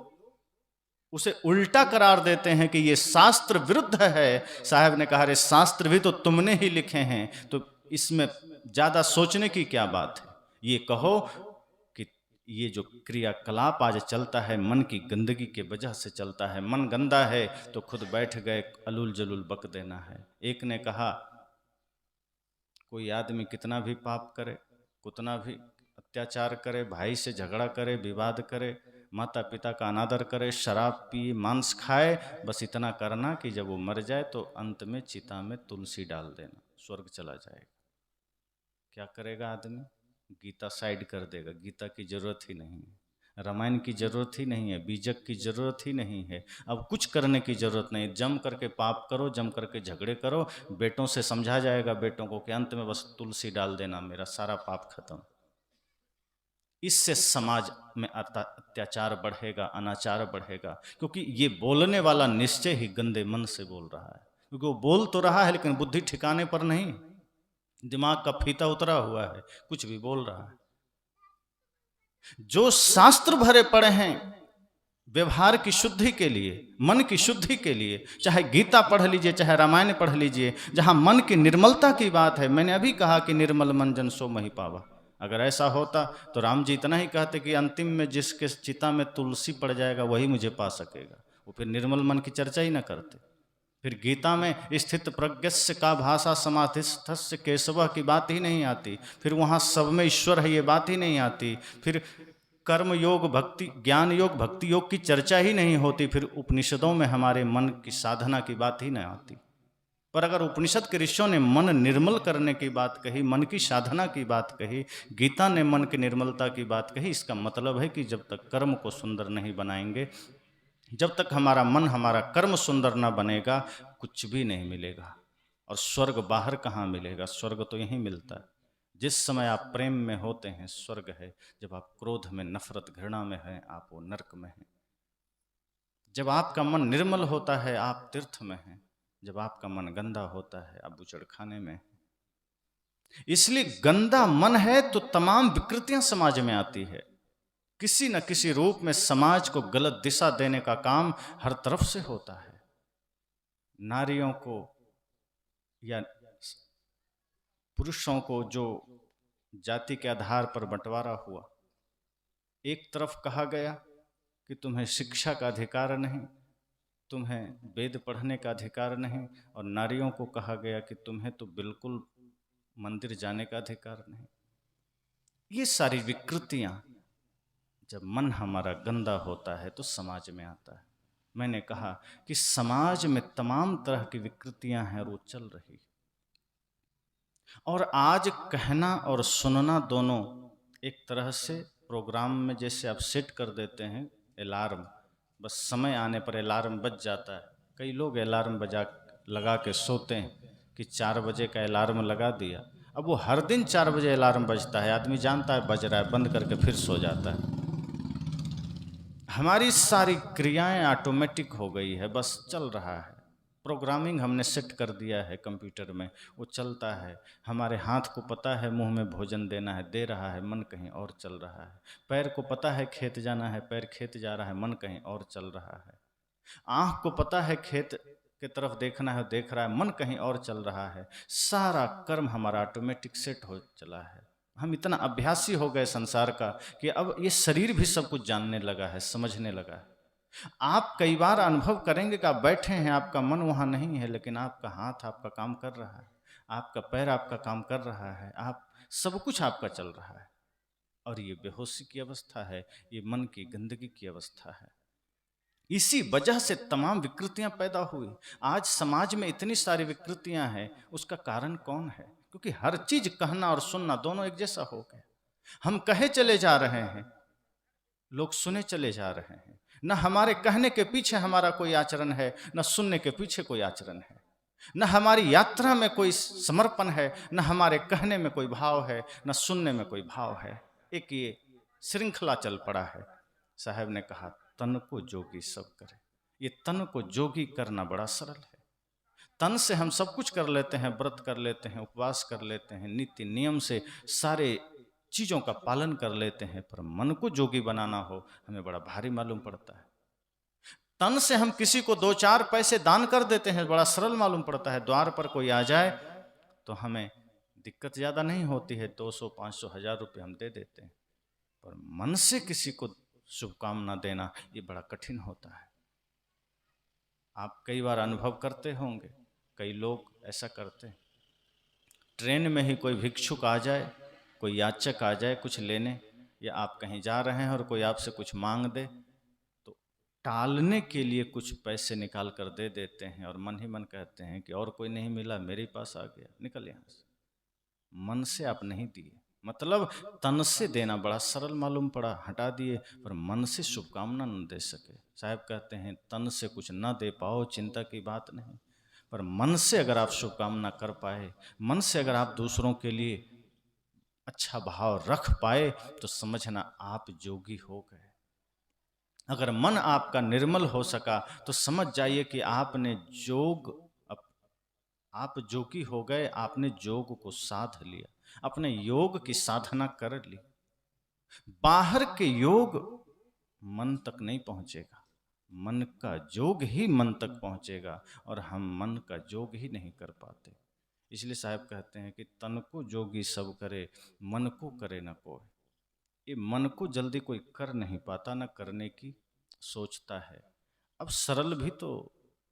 उसे उल्टा करार देते हैं कि ये शास्त्र विरुद्ध है। साहब ने कहा, अरे शास्त्र भी तो तुमने ही लिखे हैं, तो इसमें ज्यादा सोचने की क्या बात है। ये कहो कि ये जो क्रियाकलाप आज चलता है मन की गंदगी के वजह से चलता है। मन गंदा है तो खुद बैठ गए अलूल जलूल बक देना है। एक ने कहा कोई आदमी कितना भी पाप करे, कितना भी अत्याचार करे, भाई से झगड़ा करे, विवाद करे, माता पिता का अनादर करे, शराब पिए, मांस खाए, बस इतना करना कि जब वो मर जाए तो अंत में चिता में तुलसी डाल देना, स्वर्ग चला जाएगा। क्या करेगा आदमी? गीता साइड कर देगा। गीता की जरूरत ही नहीं है, रामायण की जरूरत ही नहीं है, बीजक की जरूरत ही नहीं है, अब कुछ करने की जरूरत नहीं। जम करके पाप करो, जम करके झगड़े करो, बेटों से समझा जाएगा बेटों को कि अंत में बस तुलसी डाल देना, मेरा सारा पाप खत्म। इससे समाज में अत्याचार बढ़ेगा, अनाचार बढ़ेगा, क्योंकि ये बोलने वाला निश्चय ही गंदे मन से बोल रहा है। क्योंकि वो बोल तो रहा है लेकिन बुद्धि ठिकाने पर नहीं, दिमाग का फीता उतरा हुआ है, कुछ भी बोल रहा है। जो शास्त्र भरे पड़े हैं व्यवहार की शुद्धि के लिए, मन की शुद्धि के लिए, चाहे गीता पढ़ लीजिए, चाहे रामायण पढ़ लीजिए, जहां मन की निर्मलता की बात है। मैंने अभी कहा कि निर्मल मन जन सो मही पावा। अगर ऐसा होता तो राम जी इतना ही कहते कि अंतिम में जिसके चिता में तुलसी पड़ जाएगा वही मुझे पा सकेगा, वो फिर निर्मल मन की चर्चा ही ना करते। फिर गीता में स्थित प्रज्ञस्य का भाषा समाधिस्थस्य केशव की बात ही नहीं आती, फिर वहाँ सब में ईश्वर है ये बात ही नहीं आती, फिर कर्म योग, भक्ति, ज्ञान योग, भक्ति योग की चर्चा ही नहीं होती, फिर उपनिषदों में हमारे मन की साधना की बात ही नहीं आती। पर अगर उपनिषद के ऋषियों ने मन निर्मल करने की बात कही, मन की साधना की बात कही, गीता ने मन की निर्मलता की बात कही, इसका मतलब है कि जब तक कर्म को सुंदर नहीं बनाएंगे, जब तक हमारा मन, हमारा कर्म सुंदर ना बनेगा, कुछ भी नहीं मिलेगा। और स्वर्ग बाहर कहाँ मिलेगा? स्वर्ग तो यहीं मिलता है। जिस समय आप प्रेम में होते हैं स्वर्ग है, जब आप क्रोध में, नफरत, घृणा में हैं आप वो नरक में हैं। जब आपका मन निर्मल होता है आप तीर्थ में हैं, जब आपका मन गंदा होता है आप बूचड़खाने में हैं। इसलिए गंदा मन है तो तमाम विकृतियां समाज में आती है। किसी न किसी रूप में समाज को गलत दिशा देने का काम हर तरफ से होता है। नारियों को या पुरुषों को जो जाति के आधार पर बंटवारा हुआ। एक तरफ कहा गया कि तुम्हें शिक्षा का अधिकार नहीं, तुम्हें वेद पढ़ने का अधिकार नहीं, और नारियों को कहा गया कि तुम्हें तो बिल्कुल मंदिर जाने का अधिकार नहीं। ये सारी विकृतियां जब मन हमारा गंदा होता है तो समाज में आता है। मैंने कहा कि समाज में तमाम तरह की विकृतियां हैं और वो चल रही, और आज कहना और सुनना दोनों एक तरह से प्रोग्राम में जैसे आप सेट कर देते हैं अलार्म, बस समय आने पर अलार्म बज जाता है। कई लोग अलार्म लगा के सोते हैं कि 4 बजे का अलार्म लगा दिया, अब वो हर दिन 4 बजे अलार्म बजता है, आदमी जानता है बज रहा है, बंद करके फिर सो जाता है। हमारी सारी क्रियाएं ऑटोमेटिक हो गई है, बस चल रहा है। प्रोग्रामिंग हमने सेट कर दिया है कंप्यूटर में, वो चलता है। हमारे हाथ को पता है मुंह में भोजन देना है, दे रहा है, मन कहीं और चल रहा है। पैर को पता है खेत जाना है, पैर खेत जा रहा है, मन कहीं और चल रहा है। आँख को पता है खेत के तरफ देखना है, देख रहा है, मन कहीं और चल रहा है। सारा कर्म हमारा ऑटोमेटिक सेट हो चला है। हम इतना अभ्यासी हो गए संसार का कि अब ये शरीर भी सब कुछ जानने लगा है, समझने लगा है। आप कई बार अनुभव करेंगे कि आप बैठे हैं, आपका मन वहाँ नहीं है, लेकिन आपका हाथ आपका काम कर रहा है, आपका पैर आपका काम कर रहा है, आप सब कुछ आपका चल रहा है। और ये बेहोशी की अवस्था है, ये मन की गंदगी की अवस्था है। इसी वजह से तमाम विकृतियां पैदा हुई। आज समाज में इतनी सारी विकृतियां हैं, उसका कारण कौन है? क्योंकि हर चीज कहना और सुनना दोनों एक जैसा हो गया। हम कहे चले जा रहे हैं, लोग सुने चले जा रहे हैं। न हमारे कहने के पीछे हमारा कोई आचरण है, न सुनने के पीछे कोई आचरण है। न हमारी यात्रा में कोई समर्पण है, न हमारे कहने में कोई भाव है, न सुनने में कोई भाव है। एक ये श्रृंखला चल पड़ा है। साहब ने कहा तन को जोगी सब करे। ये तन को जोगी करना बड़ा सरल है। तन से हम सब कुछ कर लेते हैं, व्रत कर लेते हैं, उपवास कर लेते हैं, नीति नियम से सारे चीजों का पालन कर लेते हैं, पर मन को जोगी बनाना हो हमें बड़ा भारी मालूम पड़ता है। तन से हम किसी को 2-4 पैसे दान कर देते हैं, बड़ा सरल मालूम पड़ता है। द्वार पर कोई आ जाए तो हमें दिक्कत ज्यादा नहीं होती है, 200, 500, 1000 रुपये हम दे देते हैं। पर मन से किसी को शुभकामना देना ये बड़ा कठिन होता है। आप कई बार अनुभव करते होंगे, कई लोग ऐसा करते हैं। ट्रेन में ही कोई भिक्षुक आ जाए, कोई याचक आ जाए कुछ लेने, या आप कहीं जा रहे हैं और कोई आपसे कुछ मांग दे, तो टालने के लिए कुछ पैसे निकाल कर दे देते हैं और मन ही मन कहते हैं कि और कोई नहीं मिला, मेरे पास आ गया, निकल यहाँ से। मन से आप नहीं दिए, मतलब तन से देना बड़ा सरल मालूम पड़ा, हटा दिए, पर मन से शुभकामना न दे सके। साहब कहते हैं तन से कुछ न दे पाओ चिंता की बात नहीं, पर मन से अगर आप शुभकामना कर पाए, मन से अगर आप दूसरों के लिए अच्छा भाव रख पाए, तो समझना आप जोगी हो गए। अगर मन आपका निर्मल हो सका तो समझ जाइए कि आपने आप जोगी हो गए, आपने जोग को साध लिया, अपने योग की साधना कर ली। बाहर के योग मन तक नहीं पहुंचेगा, मन का जोग ही मन तक पहुंचेगा, और हम मन का जोग ही नहीं कर पाते। इसलिए साहब कहते हैं कि तन को जोगी सब करे, मन को करे न कोई। ये मन को जल्दी कोई कर नहीं पाता, न करने की सोचता है। अब सरल भी तो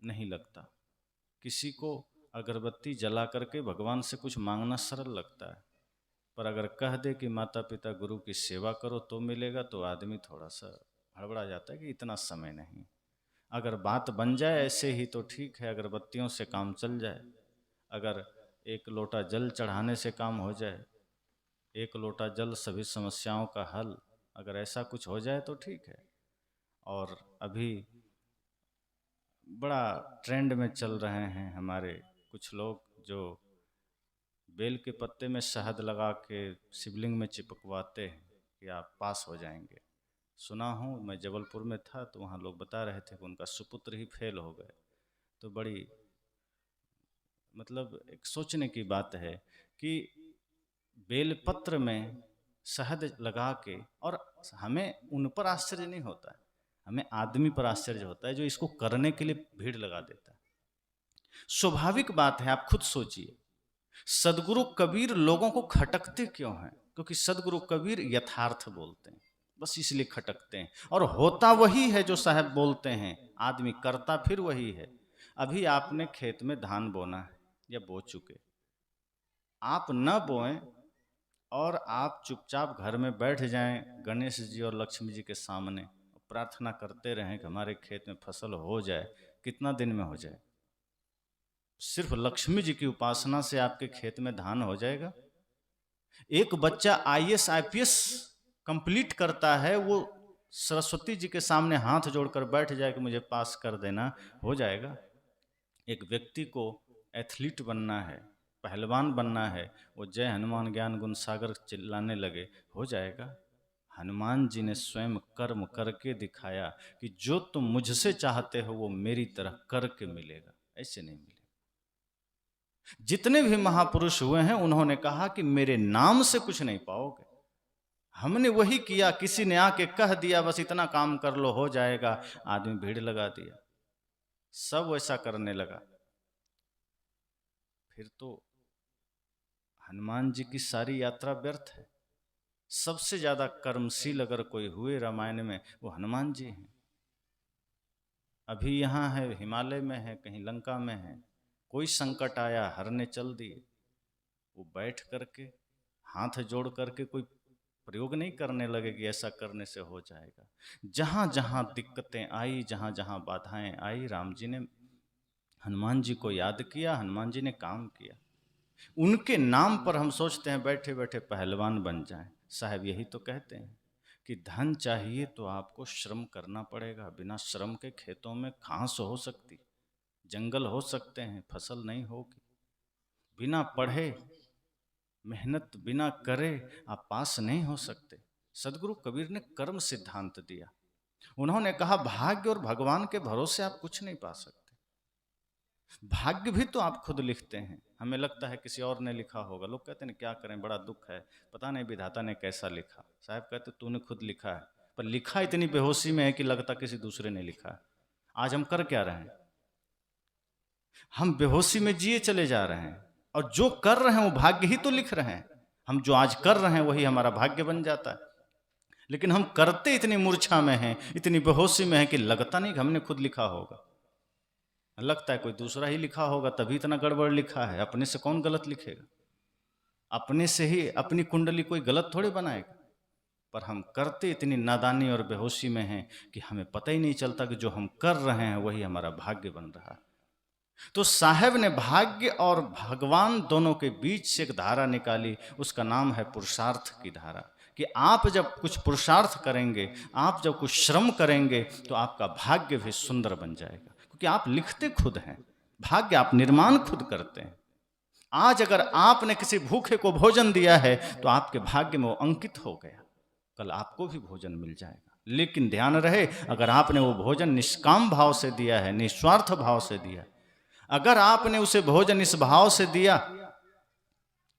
नहीं लगता। किसी को अगरबत्ती जला करके भगवान से कुछ मांगना सरल लगता है, पर अगर कह दे कि माता पिता गुरु की सेवा करो तो मिलेगा, तो आदमी थोड़ा सा हड़बड़ा जाता है कि इतना समय नहीं। अगर बात बन जाए ऐसे ही तो ठीक है, अगरबत्तियों से काम चल जाए। अगर 1 लोटा जल चढ़ाने से काम हो जाए, 1 लोटा जल सभी समस्याओं का हल, अगर ऐसा कुछ हो जाए तो ठीक है। और अभी बड़ा ट्रेंड में चल रहे हैं हमारे कुछ लोग, जो बेल के पत्ते में शहद लगा के शिवलिंग में चिपकवाते हैं कि आप पास हो जाएंगे। सुना हूँ, मैं जबलपुर में था तो वहाँ लोग बता रहे थे कि उनका सुपुत्र ही फेल हो गए। तो बड़ी मतलब एक सोचने की बात है कि बेलपत्र में शहद लगा के, और हमें उन पर आश्चर्य नहीं होता है, हमें आदमी पर आश्चर्य होता है जो इसको करने के लिए भीड़ लगा देता है। स्वाभाविक बात है, आप खुद सोचिए, सदगुरु कबीर लोगों को खटकते क्यों हैं? क्योंकि सदगुरु कबीर यथार्थ बोलते हैं, बस इसलिए खटकते हैं। और होता वही है जो साहब बोलते हैं, आदमी करता फिर वही है। अभी आपने खेत में धान बोना है या बो चुके, आप न बोएं और आप चुपचाप घर में बैठ जाएं गणेश जी और लक्ष्मी जी के सामने, प्रार्थना करते रहें कि हमारे खेत में फसल हो जाए, कितना दिन में हो जाए? सिर्फ लक्ष्मी जी की उपासना से आपके खेत में धान हो जाएगा? एक बच्चा आईएएस आईपीएस कंप्लीट करता है, वो सरस्वती जी के सामने हाथ जोड़कर बैठ जाए कि मुझे पास कर देना, हो जाएगा? एक व्यक्ति को एथलीट बनना है, पहलवान बनना है, वो जय हनुमान ज्ञान गुण सागर चिल्लाने लगे, हो जाएगा? हनुमान जी ने स्वयं कर्म करके दिखाया कि जो तुम मुझसे चाहते हो वो मेरी तरह करके मिलेगा, ऐसे नहीं मिलेगा। जितने भी महापुरुष हुए हैं उन्होंने कहा कि मेरे नाम से कुछ नहीं पाओगे। हमने वही किया, किसी ने आके कह दिया बस इतना काम कर लो हो जाएगा, आदमी भीड़ लगा दिया, सब वैसा करने लगा। फिर तो हनुमान जी की सारी यात्रा व्यर्थ है। सबसे ज्यादा कर्मशील अगर कोई हुए रामायण में वो हनुमान जी हैं। अभी यहाँ है, हिमालय में है, कहीं लंका में है, कोई संकट आया हरने चल दिए। वो बैठ करके हाथ जोड़ करके कोई प्रयोग नहीं करने लगे कि ऐसा करने से हो जाएगा। जहाँ जहाँ दिक्कतें आई, जहाँ जहाँ बाधाएं आई, राम जी ने हनुमान जी को याद किया, हनुमान जी ने काम किया। उनके नाम पर हम सोचते हैं बैठे बैठे पहलवान बन जाएं। साहब यही तो कहते हैं कि धन चाहिए तो आपको श्रम करना पड़ेगा, बिना श्रम के खेतों में घास हो सकती, जंगल हो सकते हैं, फसल नहीं होगी। बिना पढ़े, मेहनत बिना करे आप पास नहीं हो सकते। सदगुरु कबीर ने कर्म सिद्धांत दिया। उन्होंने कहा भाग्य और भगवान के भरोसे आप कुछ नहीं पा सकते। भाग्य भी तो आप खुद लिखते हैं। हमें लगता है किसी और ने लिखा होगा, लोग कहते हैं क्या करें, बड़ा दुख है, पता नहीं विधाता ने कैसा लिखा। साहब कहते तूने खुद लिखा है, पर लिखा इतनी बेहोशी में है कि लगता किसी दूसरे ने लिखा है। आज हम कर क्या रहे हैं? हम बेहोशी में जिए चले जा रहे हैं, और जो कर रहे हैं वो भाग्य ही तो लिख रहे हैं। हम जो आज कर रहे हैं वही हमारा भाग्य बन जाता है। लेकिन हम करते इतनी मूर्छा में हैं, इतनी बेहोशी में हैं कि लगता नहीं कि हमने खुद लिखा होगा। लगता है कोई दूसरा ही लिखा होगा, तभी इतना गड़बड़ लिखा है। अपने से कौन गलत लिखेगा? अपने से ही अपनी कुंडली कोई गलत थोड़ी बनाएगा। पर हम करते इतनी नादानी और बेहोशी में हैं कि हमें पता ही नहीं चलता कि जो हम कर रहे हैं वही हमारा भाग्य बन रहा है। तो साहब ने भाग्य और भगवान दोनों के बीच से एक धारा निकाली, उसका नाम है पुरुषार्थ की धारा। कि आप जब कुछ पुरुषार्थ करेंगे, आप जब कुछ श्रम करेंगे तो आपका भाग्य भी सुंदर बन जाएगा, क्योंकि आप लिखते खुद हैं, भाग्य आप निर्माण खुद करते हैं। आज अगर आपने किसी भूखे को भोजन दिया है तो आपके भाग्य में वो अंकित हो गया, कल आपको भी भोजन मिल जाएगा। लेकिन ध्यान रहे, अगर आपने वो भोजन निष्काम भाव से दिया है, निस्वार्थ भाव से दिया, अगर आपने उसे भोजन इस भाव से दिया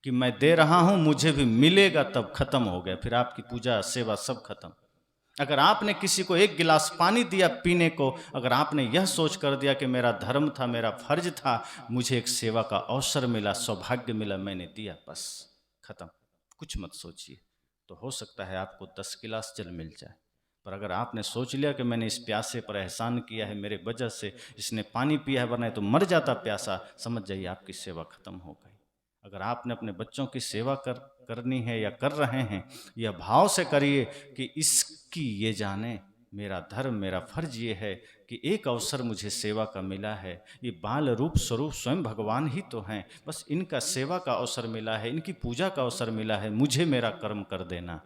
कि मैं दे रहा हूं मुझे भी मिलेगा, तब खत्म हो गया, फिर आपकी पूजा सेवा सब खत्म। अगर आपने किसी को एक गिलास पानी दिया पीने को, अगर आपने यह सोच कर दिया कि मेरा धर्म था, मेरा फर्ज था, मुझे एक सेवा का अवसर मिला, सौभाग्य मिला, मैंने दिया, बस खत्म, कुछ मत सोचिए। तो हो सकता है आपको 10 गिलास जल मिल जाए, पर अगर आपने सोच लिया कि मैंने इस प्यासे पर एहसान किया है, मेरे वजह से इसने पानी पिया है, वरना तो मर जाता प्यासा, समझ जाइए आपकी सेवा खत्म हो गई। अगर आपने अपने बच्चों की सेवा करनी है या कर रहे हैं, यह भाव से करिए कि इसकी ये जाने, मेरा धर्म, मेरा फर्ज ये है कि एक अवसर मुझे सेवा का मिला है, ये बाल रूप स्वरूप स्वयं भगवान ही तो हैं, बस इनका सेवा का अवसर मिला है, इनकी पूजा का अवसर मिला है, मुझे मेरा कर्म कर देना।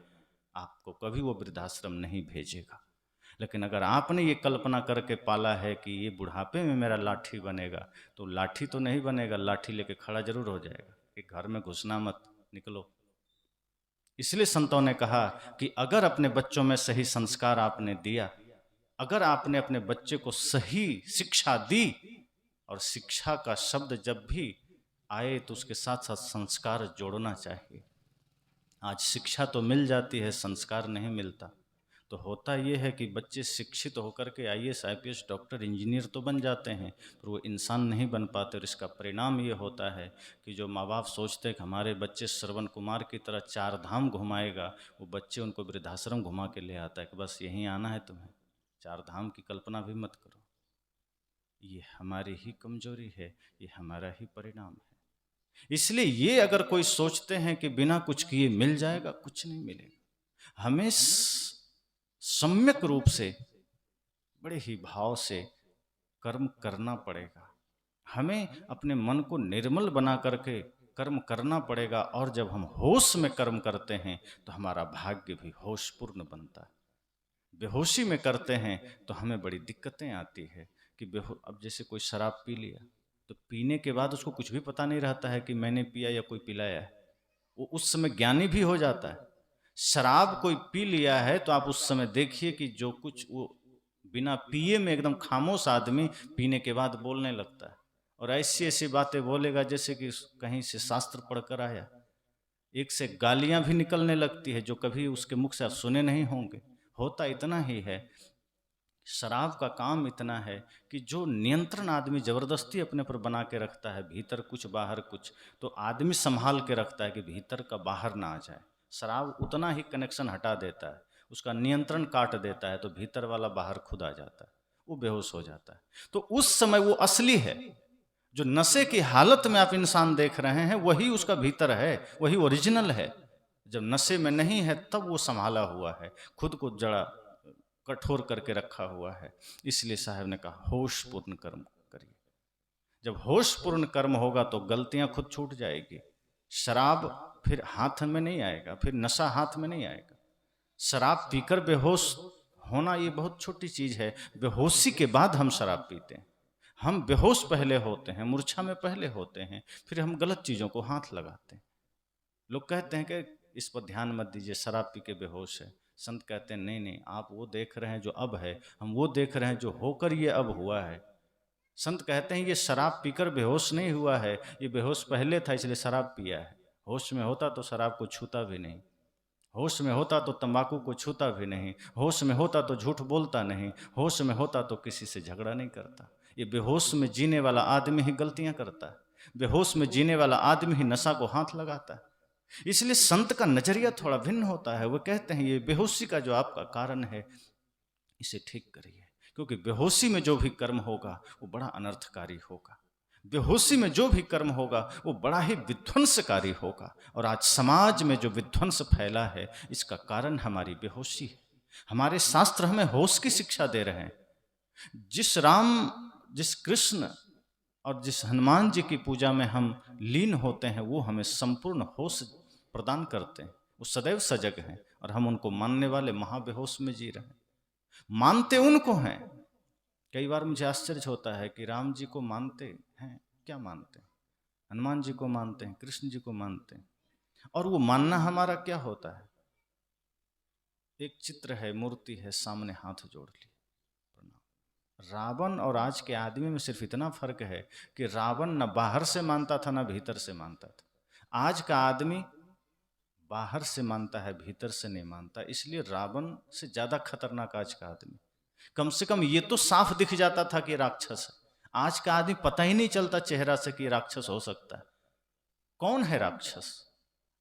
आपको कभी वो वृद्धाश्रम नहीं भेजेगा। लेकिन अगर आपने ये कल्पना करके पाला है कि ये बुढ़ापे में मेरा लाठी बनेगा, तो लाठी तो नहीं बनेगा, लाठी लेके खड़ा जरूर हो जाएगा कि घर में घुसना मत, निकलो। इसलिए संतों ने कहा कि अगर अपने बच्चों में सही संस्कार आपने दिया, अगर आपने अपने बच्चे को सही शिक्षा दी, और शिक्षा का शब्द जब भी आए तो उसके साथ साथ संस्कार जोड़ना चाहिए। आज शिक्षा तो मिल जाती है, संस्कार नहीं मिलता। तो होता ये है कि बच्चे शिक्षित होकर के आईएएस, आईपीएस, डॉक्टर, इंजीनियर तो बन जाते हैं, पर वो इंसान नहीं बन पाते। और इसका परिणाम ये होता है कि जो माँ बाप सोचते हैं कि हमारे बच्चे श्रवण कुमार की तरह 4 धाम घुमाएगा, वो बच्चे उनको वृद्धाश्रम घुमा के ले आता है कि बस यहीं आना है तुम्हें, 4 धाम की कल्पना भी मत करो। ये हमारी ही कमजोरी है, ये हमारा ही परिणाम है। इसलिए ये अगर कोई सोचते हैं कि बिना कुछ किए मिल जाएगा, कुछ नहीं मिलेगा। हमें सम्यक रूप से, बड़े ही भाव से कर्म करना पड़ेगा। हमें अपने मन को निर्मल बना करके कर्म करना पड़ेगा। और जब हम होश में कर्म करते हैं तो हमारा भाग्य भी होशपूर्ण बनता है। बेहोशी में करते हैं तो हमें बड़ी दिक्कतें आती है कि अब जैसे कोई शराब पी लिया, तो पीने के बाद उसको कुछ भी पता नहीं रहता है कि मैंने पिया या कोई पिलाया है। वो उस समय ज्ञानी भी हो जाता है। शराब कोई पी लिया है तो आप उस समय देखिए कि जो कुछ वो बिना पिए में एकदम खामोश आदमी पीने के बाद बोलने लगता है, और ऐसी ऐसी बातें बोलेगा जैसे कि कहीं से शास्त्र पढ़कर आया। एक से गालियां भी निकलने लगती है जो कभी उसके मुख से आप सुने नहीं होंगे। होता इतना ही है, शराब का काम इतना है कि जो नियंत्रण आदमी जबरदस्ती अपने पर बना के रखता है, भीतर कुछ बाहर कुछ, तो आदमी संभाल के रखता है कि भीतर का बाहर ना आ जाए। शराब उतना ही कनेक्शन हटा देता है, उसका नियंत्रण काट देता है, तो भीतर वाला बाहर खुद आ जाता है, वो बेहोश हो जाता है। तो उस समय वो असली है। जो नशे की हालत में आप इंसान देख रहे हैं वही उसका भीतर है, वही ओरिजिनल है। जब नशे में नहीं है तब वो संभाला हुआ है, खुद को जड़ा कठोर करके रखा हुआ है। इसलिए साहब ने कहा होशपूर्ण कर्म करिए। जब होशपूर्ण कर्म होगा तो गलतियां खुद छूट जाएगी। शराब फिर हाथ में नहीं आएगा, फिर नशा हाथ में नहीं आएगा। शराब पीकर बेहोश होना ये बहुत छोटी चीज है। बेहोशी के बाद हम शराब पीते हैं। हम बेहोश पहले होते हैं, मूर्छा में पहले होते हैं, फिर हम गलत चीजों को हाथ लगाते हैं। लोग कहते हैं कि इस पर ध्यान मत दीजिए, शराब पी के बेहोश है। संत कहते हैं नहीं नहीं, आप वो देख रहे हैं जो अब है, हम वो देख रहे हैं जो होकर ये अब हुआ है। संत कहते हैं ये शराब पीकर बेहोश नहीं हुआ है, ये बेहोश पहले था इसलिए शराब पिया है। होश में होता तो शराब को छूता भी नहीं, होश में होता तो तंबाकू को छूता भी नहीं, होश में होता तो झूठ बोलता नहीं, होश में होता तो किसी से झगड़ा नहीं करता। ये बेहोश में जीने वाला आदमी ही गलतियां करता है, बेहोश में जीने वाला आदमी ही नशा को हाथ लगाता है। इसलिए संत का नजरिया थोड़ा भिन्न होता है। वो कहते हैं ये बेहोशी का जो आपका कारण है इसे ठीक करिए, क्योंकि बेहोशी में जो भी कर्म होगा वो बड़ा अनर्थकारी होगा। बेहोशी में जो भी कर्म होगा वो बड़ा ही विध्वंसकारी होगा। और आज समाज में जो विध्वंस फैला है इसका कारण हमारी बेहोशी है। हमारे शास्त्र हमें होश की शिक्षा दे रहे हैं। जिस राम, जिस कृष्ण और जिस हनुमान जी की पूजा में हम लीन होते हैं वो हमें संपूर्ण होश प्रदान करते हैं। वो सदैव सजग हैं और हम उनको मानने वाले महाबेहोश में जी रहे हैं। मानते उनको हैं। कई बार मुझे आश्चर्य होता है कि राम जी को मानते हैं, क्या मानते हैं, हनुमान जी को मानते हैं, कृष्ण जी को मानते हैं, और वो मानना हमारा क्या होता है। एक चित्र है, मूर्ति है, सामने हाथ जोड़ ली, रावण और आज के आदमी में सिर्फ इतना फर्क है कि रावण न बाहर से मानता था न भीतर से मानता था। आज का आदमी बाहर से मानता है, भीतर से नहीं मानता। इसलिए रावण से ज्यादा खतरनाक आज का आदमी। कम से कम ये तो साफ दिख जाता था कि राक्षस है। आज का आदमी पता ही नहीं चलता चेहरा से कि राक्षस हो सकता है। कौन है राक्षस?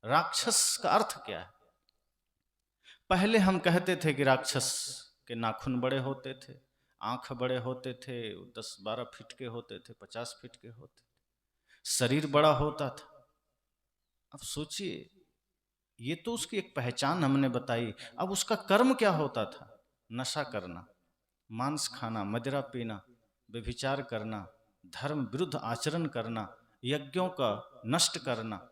राक्षस का अर्थ क्या है? पहले हम कहते थे कि राक्षस के नाखून बड़े होते थे, आंख बड़े होते थे, 10-12 फीट के होते थे, 50 फीट के होते थे, शरीर बड़ा होता था। अब सोचिए, ये तो उसकी एक पहचान हमने बताई। अब उसका कर्म क्या होता था? नशा करना, मांस खाना, मदिरा पीना, व्यभिचार करना, धर्म विरुद्ध आचरण करना, यज्ञों का नष्ट करना,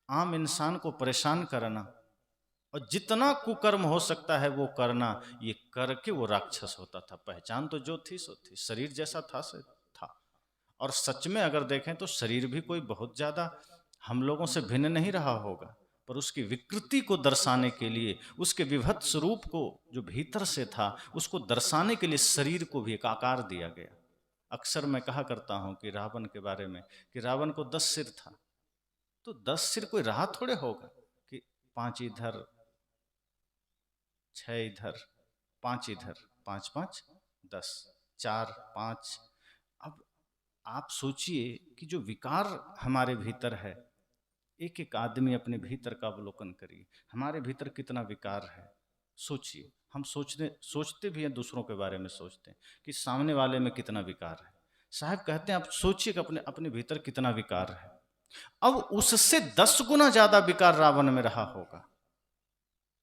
आम इंसान को परेशान करना, और जितना कुकर्म हो सकता है वो करना। ये करके वो राक्षस होता था। पहचान तो जो थी सो थी, शरीर जैसा था से था। और सच में अगर देखें तो शरीर भी कोई बहुत ज्यादा हम लोगों से भिन्न नहीं रहा होगा, पर उसकी विकृति को दर्शाने के लिए, उसके विभत्स रूप को जो भीतर से था उसको दर्शाने के लिए शरीर को भी एक आकार दिया गया। अक्सर मैं कहा करता हूं कि रावण के बारे में कि रावण को 10 सिर था, तो 10 सिर कोई रहा थोड़े होगा कि 5 इधर 6 इधर, 5 इधर, 5 5 10, 4 5। अब आप सोचिए कि जो विकार हमारे भीतर है, एक एक आदमी अपने भीतर का अवलोकन करिए, हमारे भीतर कितना विकार है। सोचिए, हम सोचते भी हैं, दूसरों के बारे में सोचते हैं कि सामने वाले में कितना विकार है। साहब कहते हैं आप सोचिए कि अपने अपने भीतर कितना विकार है। अब उससे 10 गुना ज्यादा विकार रावण में रहा होगा।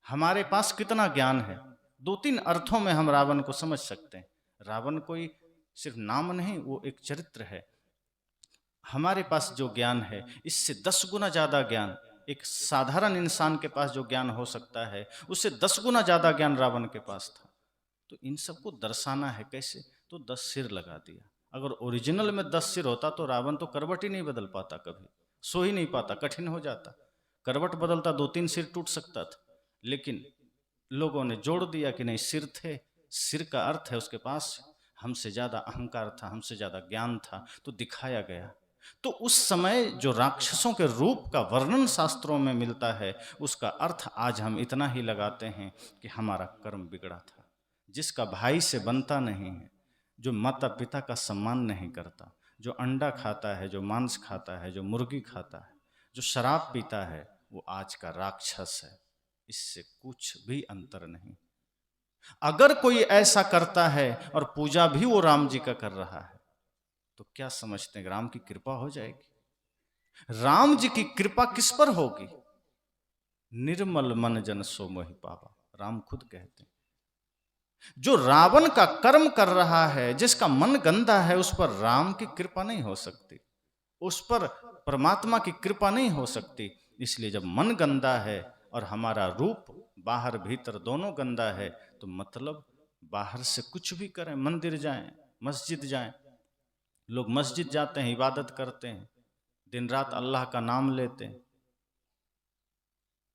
हमारे पास कितना ज्ञान है, 2-3 अर्थों में हम रावण को समझ सकते हैं। रावण कोई सिर्फ नाम नहीं, वो एक चरित्र है। हमारे पास जो ज्ञान है, इससे 10 गुना ज्यादा ज्ञान एक साधारण इंसान के पास जो ज्ञान हो सकता है, उससे 10 गुना ज्यादा ज्ञान रावण के पास था। तो इन सबको दर्शाना है कैसे? तो 10 सिर लगा दिया। अगर ओरिजिनल में 10 सिर होता तो रावण तो करवट ही नहीं बदल पाता, कभी सो ही नहीं पाता, कठिन हो जाता। करवट बदलता 2-3 सिर टूट सकता था, लेकिन लोगों ने जोड़ दिया कि नहीं, सिर थे। सिर का अर्थ है उसके पास हमसे ज्यादा अहंकार था, हमसे ज्यादा ज्ञान था, तो दिखाया गया। तो उस समय जो राक्षसों के रूप का वर्णन शास्त्रों में मिलता है, उसका अर्थ आज हम इतना ही लगाते हैं कि हमारा कर्म बिगड़ा था। जिसका भाई से बनता नहीं है, जो माता पिता का सम्मान नहीं करता, जो अंडा खाता है, जो मांस खाता है, जो मुर्गी खाता है, जो शराब पीता है, वो आज का राक्षस है। इससे कुछ भी अंतर नहीं। अगर कोई ऐसा करता है और पूजा भी वो राम जी का कर रहा है, तो क्या समझते हैं राम की कृपा हो जाएगी? राम जी की कृपा किस पर होगी? निर्मल मन जन सो मोहि पावा, राम खुद कहते हैं। जो रावण का कर्म कर रहा है, जिसका मन गंदा है, उस पर राम की कृपा नहीं हो सकती, उस पर परमात्मा की कृपा नहीं हो सकती। इसलिए जब मन गंदा है और हमारा रूप बाहर भीतर दोनों गंदा है, तो मतलब बाहर से कुछ भी करें, मंदिर जाएं, मस्जिद जाएं। लोग मस्जिद जाते हैं, इबादत करते हैं, दिन रात अल्लाह का नाम लेते हैं,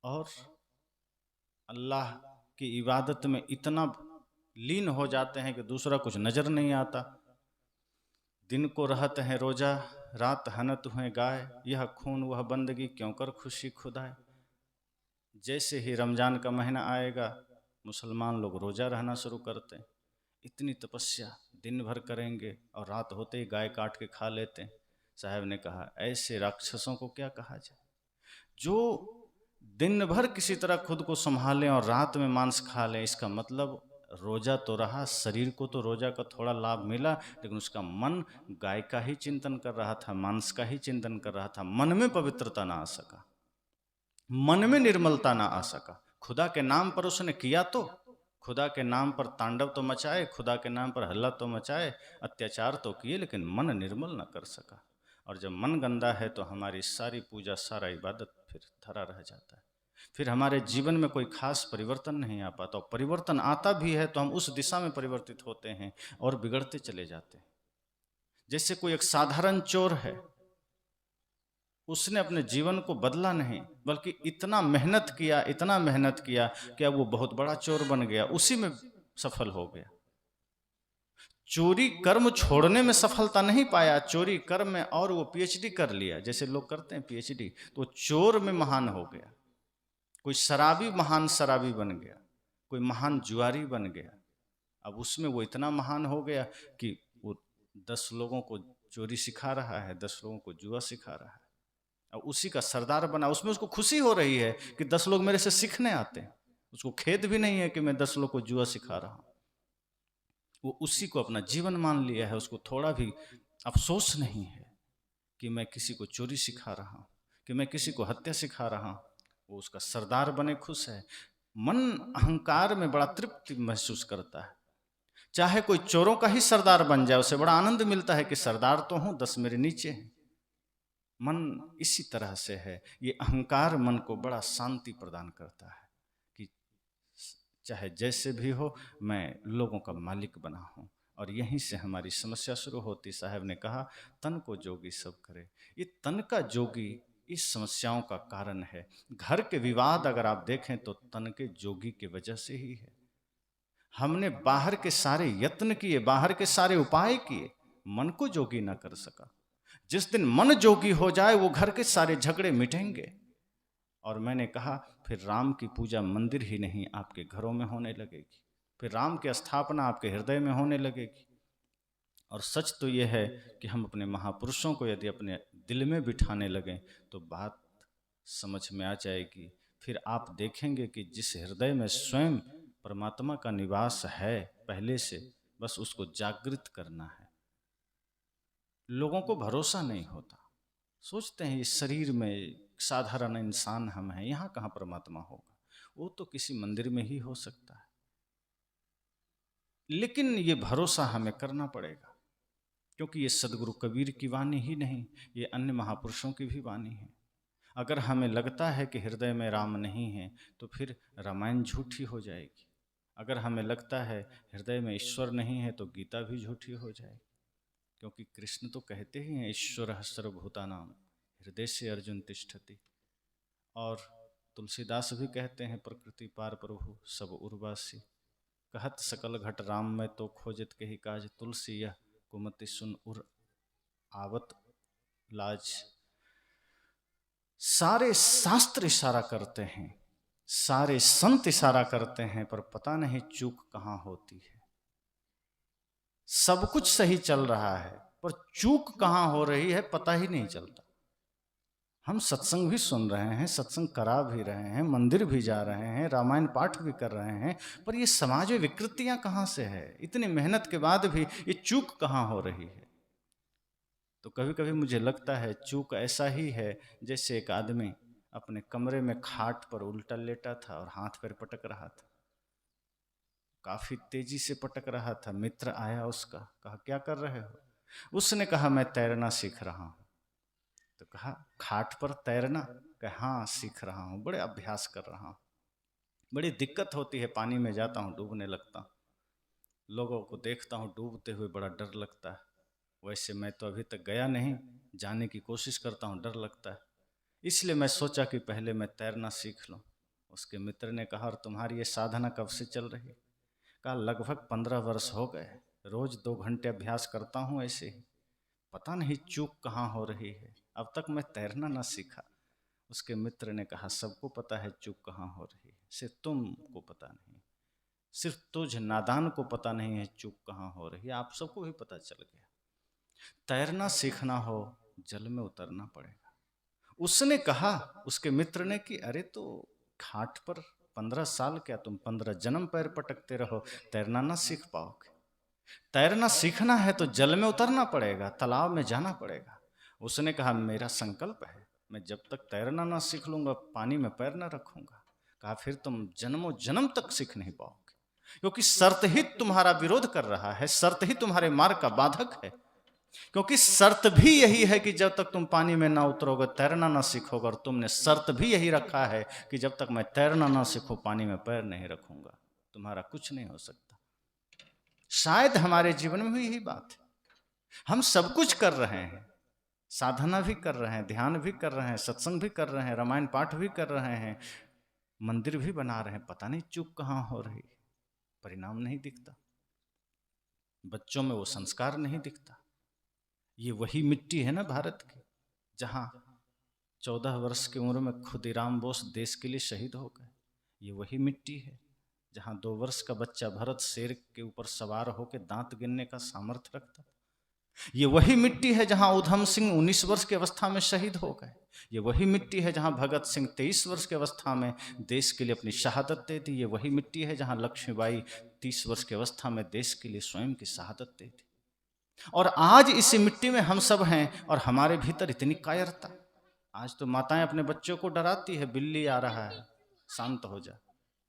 और अल्लाह की इबादत में इतना लीन हो जाते हैं कि दूसरा कुछ नजर नहीं आता। दिन को रहते हैं रोजा, रात हनत हुए गाय, यह खून वह बंदगी क्यों कर खुशी खुदाए। जैसे ही रमजान का महीना आएगा, मुसलमान लोग रोजा रहना शुरू करते हैं। इतनी तपस्या दिन भर करेंगे और रात होते ही गाय काट के खा लेते हैं। साहब ने कहा ऐसे राक्षसों को क्या कहा जाए, जो दिन भर किसी तरह खुद को संभालें और रात में मांस खा लें। इसका मतलब रोजा तो रहा, शरीर को तो रोजा का थोड़ा लाभ मिला, लेकिन उसका मन गाय का ही चिंतन कर रहा था, मांस का ही चिंतन कर रहा था। मन में पवित्रता ना आ सका, मन में निर्मलता ना आ सका। खुदा के नाम पर उसने किया, तो खुदा के नाम पर तांडव तो मचाए, खुदा के नाम पर हल्ला तो मचाए, अत्याचार तो किए, लेकिन मन निर्मल ना कर सका। और जब मन गंदा है तो हमारी सारी पूजा, सारा इबादत फिर धरा रह जाता है। फिर हमारे जीवन में कोई खास परिवर्तन नहीं आ पाता, और परिवर्तन आता भी है तो हम उस दिशा में परिवर्तित होते हैं और बिगड़ते चले जाते हैं। जैसे कोई एक साधारण चोर है, उसने अपने जीवन को बदला नहीं, बल्कि इतना मेहनत किया, इतना मेहनत किया कि अब वो बहुत बड़ा चोर बन गया, उसी में सफल हो गया। चोरी कर्म छोड़ने में सफलता नहीं पाया, चोरी कर्म में और वो पीएचडी कर लिया। जैसे लोग करते हैं पीएचडी, तो चोर में महान हो गया। कोई शराबी महान शराबी बन गया, कोई महान जुआरी बन गया। अब उसमें वो इतना महान हो गया कि वो 10 लोगों को चोरी सिखा रहा है, 10 लोगों को जुआ सिखा रहा है, और उसी का सरदार बना। उसमें उसको खुशी हो रही है कि 10 लोग मेरे से सीखने आते हैं। उसको खेद भी नहीं है कि मैं 10 लोग को जुआ सिखा रहा हूं। वो उसी को अपना जीवन मान लिया है, उसको थोड़ा भी अफसोस नहीं है कि मैं किसी को चोरी सिखा रहा हूं, कि मैं किसी को हत्या सिखा रहा हूं। वो उसका सरदार बने खुश है। मन अहंकार में बड़ा तृप्ति महसूस करता है। चाहे कोई चोरों का ही सरदार बन जाए, उसे बड़ा आनंद मिलता है कि सरदार तो हूं, 10 मेरे नीचे हैं। मन इसी तरह से है। ये अहंकार मन को बड़ा शांति प्रदान करता है कि चाहे जैसे भी हो, मैं लोगों का मालिक बना हूं। और यहीं से हमारी समस्या शुरू होती। साहब ने कहा तन को जोगी सब करे। ये तन का जोगी इस समस्याओं का कारण है। घर के विवाद अगर आप देखें तो तन के जोगी की वजह से ही है। हमने बाहर के सारे यत्न किए, बाहर के सारे उपाय किए, मन को जोगी ना कर सका। जिस दिन मन जोगी हो जाए, वो घर के सारे झगड़े मिटेंगे। और मैंने कहा फिर राम की पूजा मंदिर ही नहीं आपके घरों में होने लगेगी, फिर राम की स्थापना आपके हृदय में होने लगेगी। और सच तो ये है कि हम अपने महापुरुषों को यदि अपने दिल में बिठाने लगें तो बात समझ में आ जाएगी। फिर आप देखेंगे कि जिस हृदय में स्वयं परमात्मा का निवास है पहले से, बस उसको जागृत करना है। लोगों को भरोसा नहीं होता, सोचते हैं इस शरीर में साधारण इंसान हम हैं, यहाँ कहाँ परमात्मा होगा, वो तो किसी मंदिर में ही हो सकता है। लेकिन ये भरोसा हमें करना पड़ेगा, क्योंकि ये सदगुरु कबीर की वाणी ही नहीं, ये अन्य महापुरुषों की भी वाणी है। अगर हमें लगता है कि हृदय में राम नहीं है तो फिर रामायण झूठी हो जाएगी। अगर हमें लगता है हृदय में ईश्वर नहीं है तो गीता भी झूठी हो जाएगी, क्योंकि कृष्ण तो कहते ही हैं ईश्वरः सर्वभूतानां हृदय से अर्जुन तिष्ठति। और तुलसीदास भी कहते हैं प्रकृति पार प्रभु सब उर्वासी, कहत सकल घट राम में तो खोजत के ही काज, तुलसी यह कुमति सुन उर आवत लाज। सारे शास्त्र इशारा करते हैं, सारे संत इशारा करते हैं, पर पता नहीं चूक कहाँ होती है। सब कुछ सही चल रहा है पर चूक कहाँ हो रही है पता ही नहीं चलता। हम सत्संग भी सुन रहे हैं, सत्संग करा भी रहे हैं, मंदिर भी जा रहे हैं, रामायण पाठ भी कर रहे हैं, पर ये समाज में विकृतियां कहाँ से है? इतनी मेहनत के बाद भी ये चूक कहाँ हो रही है? तो कभी कभी मुझे लगता है चूक ऐसा ही है जैसे एक आदमी अपने कमरे में खाट पर उल्टा लेटा था और हाथ पैर पटक रहा था, काफी तेजी से पटक रहा था। मित्र आया उसका, कहा क्या कर रहे हो? उसने कहा मैं तैरना सीख रहा हूँ। तो कहा खाट पर तैरना? कहा हाँ सीख रहा हूँ, बड़े अभ्यास कर रहा हूँ, बड़ी दिक्कत होती है, पानी में जाता हूँ डूबने लगता हूँ, लोगों को देखता हूँ डूबते हुए बड़ा डर लगता है। वैसे मैं तो अभी तक गया नहीं, जाने की कोशिश करता हूँ, डर लगता है, इसलिए मैं सोचा कि पहले मैं तैरना सीख लूँ। उसके मित्र ने कहा और तुम्हारी ये साधना कब से चल रही? कहा लगभग 15 वर्ष हो गए, रोज 2 घंटे अभ्यास करता हूँ ऐसे ही, पता नहीं चूक कहाँ हो रही है, अब तक मैं तैरना ना सीखा। उसके मित्र ने कहा सबको पता है चूक कहाँ हो रही है, सिर्फ तुमको पता नहीं, सिर्फ तुझ नादान को पता नहीं है चूक कहाँ हो रही है, आप सबको भी पता चल गया। तैरना सीखना हो जल में उतरना पड़ेगा। उसने कहा, उसके मित्र ने, कि अरे तो घाट पर 15 साल क्या, तुम 15 जन्म पैर पटकते रहो, तैरना ना सीख पाओगे। तैरना सीखना है तो जल में उतरना पड़ेगा, तालाब में जाना पड़ेगा। उसने कहा मेरा संकल्प है, मैं जब तक तैरना ना सीख लूंगा पानी में पैर ना रखूंगा। कहा फिर तुम जन्मों जन्म तक सीख नहीं पाओगे, क्योंकि शर्त ही तुम्हारा विरोध कर रहा है, शर्त ही तुम्हारे मार्ग का बाधक है। क्योंकि शर्त भी यही है कि जब तक तुम पानी में ना उतरोगे तैरना ना सीखोगे, और तुमने शर्त भी यही रखा है कि जब तक मैं तैरना ना सीखूं पानी में पैर नहीं रखूंगा, तुम्हारा कुछ नहीं हो सकता। शायद हमारे जीवन में भी यही बात है, हम सब कुछ कर रहे हैं, साधना भी कर रहे हैं, ध्यान भी कर रहे हैं, सत्संग भी कर रहे हैं, रामायण पाठ भी कर रहे हैं, मंदिर भी बना रहे हैं, पता नहीं चूक कहाँ हो रही है, परिणाम नहीं दिखता, बच्चों में वो संस्कार नहीं दिखता। ये वही मिट्टी है ना भारत की, जहाँ 14 वर्ष की उम्र में खुदीराम बोस देश के लिए शहीद हो गए। ये वही मिट्टी है जहाँ 2 वर्ष का बच्चा भरत शेर के ऊपर सवार होकर दांत गिनने का सामर्थ्य रखता था। ये वही मिट्टी है जहाँ उधम सिंह 19 वर्ष की अवस्था में शहीद हो गए। ये वही मिट्टी है जहाँ भगत सिंह 23 वर्ष की अवस्था में देश के लिए अपनी शहादत दे दी। ये वही मिट्टी है जहाँ लक्ष्मीबाई 30 वर्ष की अवस्था में देश के लिए स्वयं की शहादत दे दी। और आज इसी मिट्टी में हम सब हैं और हमारे भीतर इतनी कायरता। आज तो माताएं अपने बच्चों को डराती है, बिल्ली आ रहा है शांत हो जा,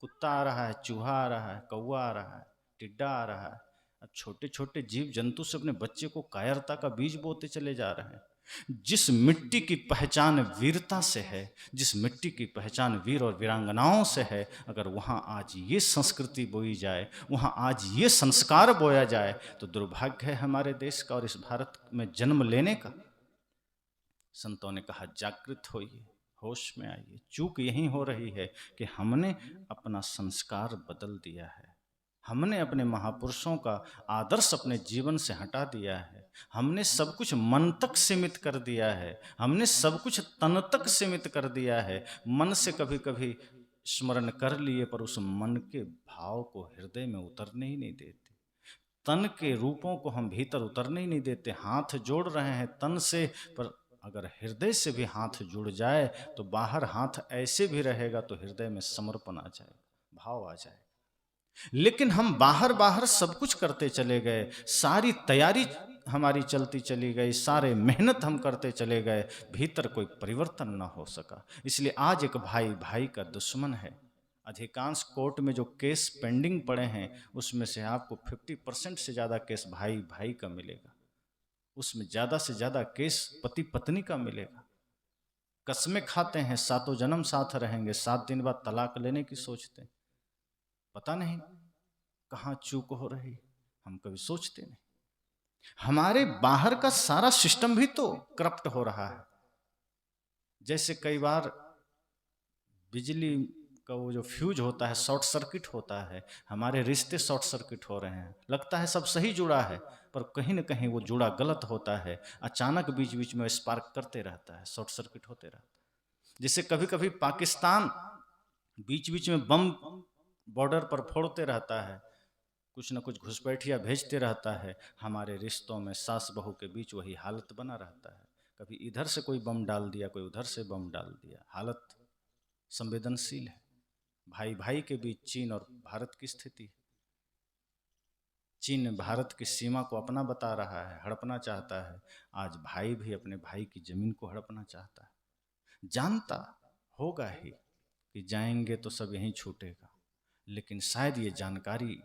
कुत्ता आ रहा है, चूहा आ रहा है, कौवा आ रहा है, टिड्डा आ रहा है। अब छोटे छोटे जीव जंतु से अपने बच्चे को कायरता का बीज बोते चले जा रहे हैं। जिस मिट्टी की पहचान वीरता से है, जिस मिट्टी की पहचान वीर और वीरांगनाओं से है, अगर वहाँ आज ये संस्कृति बोई जाए, वहाँ आज ये संस्कार बोया जाए, तो दुर्भाग्य है हमारे देश का और इस भारत में जन्म लेने का। संतों ने कहा जागृत होइए, होश में आइए। चूक यही हो रही है कि हमने अपना संस्कार बदल दिया है, हमने अपने महापुरुषों का आदर्श अपने जीवन से हटा दिया है। हमने सब कुछ मन तक सीमित कर दिया है, हमने सब कुछ तन तक सीमित कर दिया है। मन से कभी कभी स्मरण कर लिए, पर उस मन के भाव को हृदय में उतरने ही नहीं देते। तन के रूपों को हम भीतर उतरने ही नहीं देते। हाथ जोड़ रहे हैं तन से, पर अगर हृदय से भी हाथ जुड़ जाए तो बाहर हाथ ऐसे भी रहेगा तो हृदय में समर्पण आ जाएगा, भाव आ जाएगा। लेकिन हम बाहर बाहर सब कुछ करते चले गए, सारी तैयारी हमारी चलती चली गई, सारे मेहनत हम करते चले गए, भीतर कोई परिवर्तन ना हो सका। इसलिए आज एक भाई भाई का दुश्मन है। अधिकांश कोर्ट में जो केस पेंडिंग पड़े हैं उसमें से आपको 50% से ज़्यादा केस भाई भाई का मिलेगा, उसमें ज़्यादा से ज़्यादा केस पति पत्नी का मिलेगा। कस्में खाते हैं 7 जन्म साथ रहेंगे, 7 दिन बाद तलाक लेने की सोचते हैं। पता नहीं कहाँ चूक हो रही, हम कभी सोचते नहीं। हमारे बाहर का सारा सिस्टम भी तो करप्ट हो रहा है। जैसे कई बार बिजली का वो जो फ्यूज होता है, शॉर्ट सर्किट होता है, हमारे रिश्ते शॉर्ट सर्किट हो रहे हैं। लगता है सब सही जुड़ा है, पर कहीं ना कहीं वो जुड़ा गलत होता है। अचानक बीच बीच में स्पार्क करते रहता है, शॉर्ट सर्किट होते रहता है। जैसे कभी कभी पाकिस्तान बीच बीच में बम बॉर्डर पर फोड़ते रहता है, कुछ न कुछ घुसपैठिया भेजते रहता है। हमारे रिश्तों में सास बहू के बीच वही हालत बना रहता है। कभी इधर से कोई बम डाल दिया, कोई उधर से बम डाल दिया, हालत संवेदनशील है। भाई भाई के बीच चीन और भारत की स्थिति, चीन भारत की सीमा को अपना बता रहा है, हड़पना चाहता है। आज भाई भी अपने भाई की जमीन को हड़पना चाहता है। जानता होगा ही कि जाएंगे तो सब यहीं छूटेगा, लेकिन शायद ये जानकारी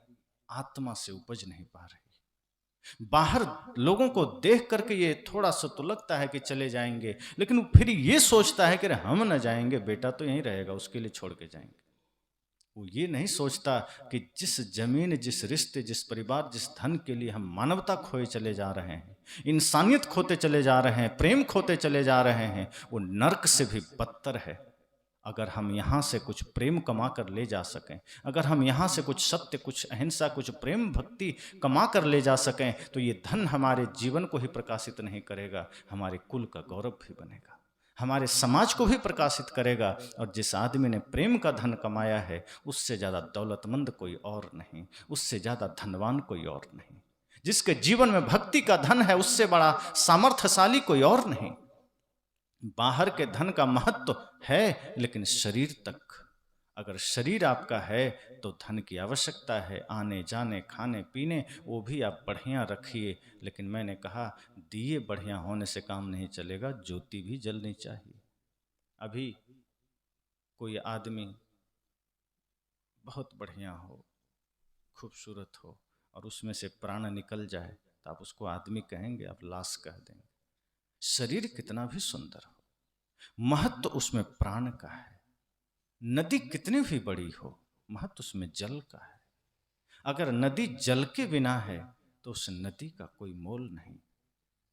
आत्मा से उपज नहीं पा रही। बाहर लोगों को देख करके ये थोड़ा सा तो लगता है कि चले जाएंगे, लेकिन फिर ये सोचता है कि हम न जाएंगे, बेटा तो यहीं रहेगा, उसके लिए छोड़ के जाएंगे। वो ये नहीं सोचता कि जिस जमीन, जिस रिश्ते, जिस परिवार, जिस धन के लिए हम मानवता खोए चले जा रहे हैं, इंसानियत खोते चले जा रहे हैं, प्रेम खोते चले जा रहे हैं, वो नर्क से भी बदतर है। अगर हम यहाँ से कुछ प्रेम कमा कर ले जा सकें, अगर हम यहाँ से कुछ सत्य, कुछ अहिंसा, कुछ प्रेम भक्ति कमा कर ले जा सकें, तो ये धन हमारे जीवन को ही प्रकाशित नहीं करेगा, हमारे कुल का गौरव भी बनेगा, हमारे समाज को भी प्रकाशित करेगा। और जिस आदमी ने प्रेम का धन कमाया है, उससे ज़्यादा दौलतमंद कोई और नहीं, उससे ज़्यादा धनवान कोई और नहीं। जिसके जीवन में भक्ति का धन है, उससे बड़ा सामर्थ्यशाली कोई और नहीं। बाहर के धन का महत्व है, लेकिन शरीर तक। अगर शरीर आपका है तो धन की आवश्यकता है, आने जाने, खाने पीने, वो भी आप बढ़िया रखिए। लेकिन मैंने कहा, दिए बढ़िया होने से काम नहीं चलेगा, ज्योति भी जलनी चाहिए। अभी कोई आदमी बहुत बढ़िया हो, खूबसूरत हो, और उसमें से प्राण निकल जाए तो आप उसको आदमी कहेंगे? आप लाश कह देंगे। शरीर कितना भी सुंदर हो, महत्व उसमें प्राण का है। नदी कितनी भी बड़ी हो, महत्व उसमें जल का है। अगर नदी जल के बिना है तो उस नदी का कोई मोल नहीं।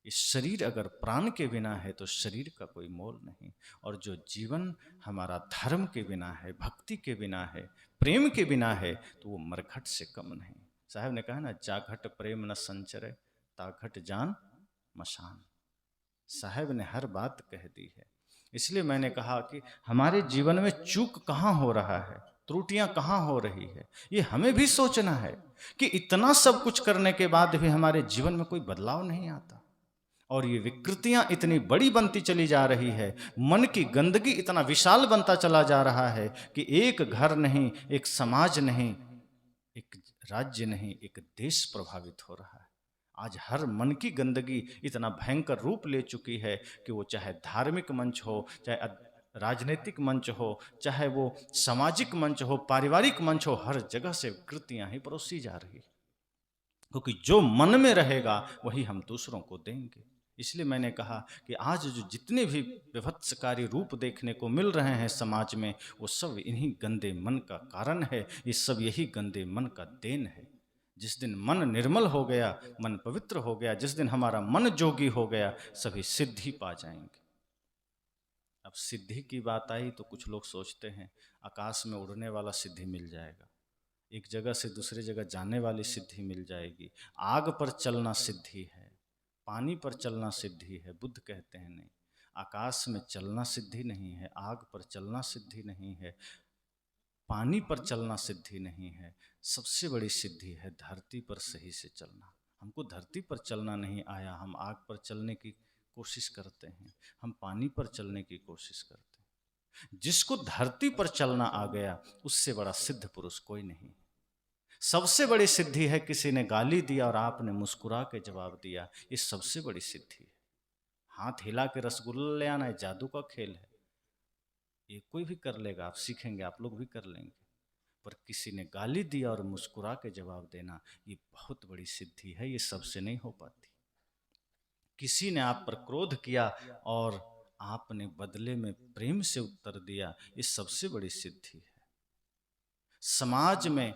इस शरीर अगर प्राण के बिना है तो शरीर का कोई मोल नहीं। और जो जीवन हमारा धर्म के बिना है, भक्ति के बिना है, प्रेम के बिना है, तो वो मरघट से कम नहीं। साहब ने कहा ना, जाघट प्रेम न संचरे, ताघट जान मशान। साहब ने हर बात कह दी है। इसलिए मैंने कहा कि हमारे जीवन में चूक कहाँ हो रहा है, त्रुटियां कहाँ हो रही है, ये हमें भी सोचना है कि इतना सब कुछ करने के बाद भी हमारे जीवन में कोई बदलाव नहीं आता। और ये विकृतियां इतनी बड़ी बनती चली जा रही है, मन की गंदगी इतना विशाल बनता चला जा रहा है कि एक घर नहीं, एक समाज नहीं, एक राज्य नहीं, एक देश प्रभावित हो रहा है। आज हर मन की गंदगी इतना भयंकर रूप ले चुकी है कि वो चाहे धार्मिक मंच हो, चाहे राजनीतिक मंच हो, चाहे वो सामाजिक मंच हो, पारिवारिक मंच हो, हर जगह से विकृतियां ही परोसी जा रही। क्योंकि जो मन में रहेगा वही हम दूसरों को देंगे। इसलिए मैंने कहा कि आज जो जितने भी विभत्सकारी रूप देखने को मिल रहे हैं समाज में, वो सब इन्हीं गंदे मन का कारण है। ये सब यही गंदे मन का देन है। जिस दिन मन निर्मल हो गया, मन पवित्र हो गया, जिस दिन हमारा मन जोगी हो गया, सभी सिद्धि पा जाएंगे। अब सिद्धि की बात आई तो कुछ लोग सोचते हैं आकाश में उड़ने वाला सिद्धि मिल जाएगा। एक जगह से दूसरी जगह जाने वाली सिद्धि मिल जाएगी। आग पर चलना सिद्धि है, पानी पर चलना सिद्धि है। बुद्ध कहते हैं नहीं, आकाश में चलना सिद्धि नहीं है, आग पर चलना सिद्धि नहीं है, पानी पर चलना सिद्धि नहीं है। सबसे बड़ी सिद्धि है धरती पर सही से चलना। हमको धरती पर चलना नहीं आया, हम आग पर चलने की कोशिश करते हैं, हम पानी पर चलने की कोशिश करते हैं। जिसको धरती पर चलना आ गया उससे बड़ा सिद्ध पुरुष कोई नहीं। सबसे बड़ी सिद्धि है किसी ने गाली दिया और आपने मुस्कुरा के जवाब दिया, ये सबसे बड़ी सिद्धि है। हाथ हिला के रसगुल्ला ले आना जादू का खेल है, ये कोई भी कर लेगा, आप सीखेंगे, आप लोग भी कर लेंगे। पर किसी ने गाली दिया और मुस्कुरा के जवाब देना, ये बहुत बड़ी सिद्धि है, ये सबसे नहीं हो पाती। किसी ने आप पर क्रोध किया और आपने बदले में प्रेम से उत्तर दिया, ये सबसे बड़ी सिद्धि है। समाज में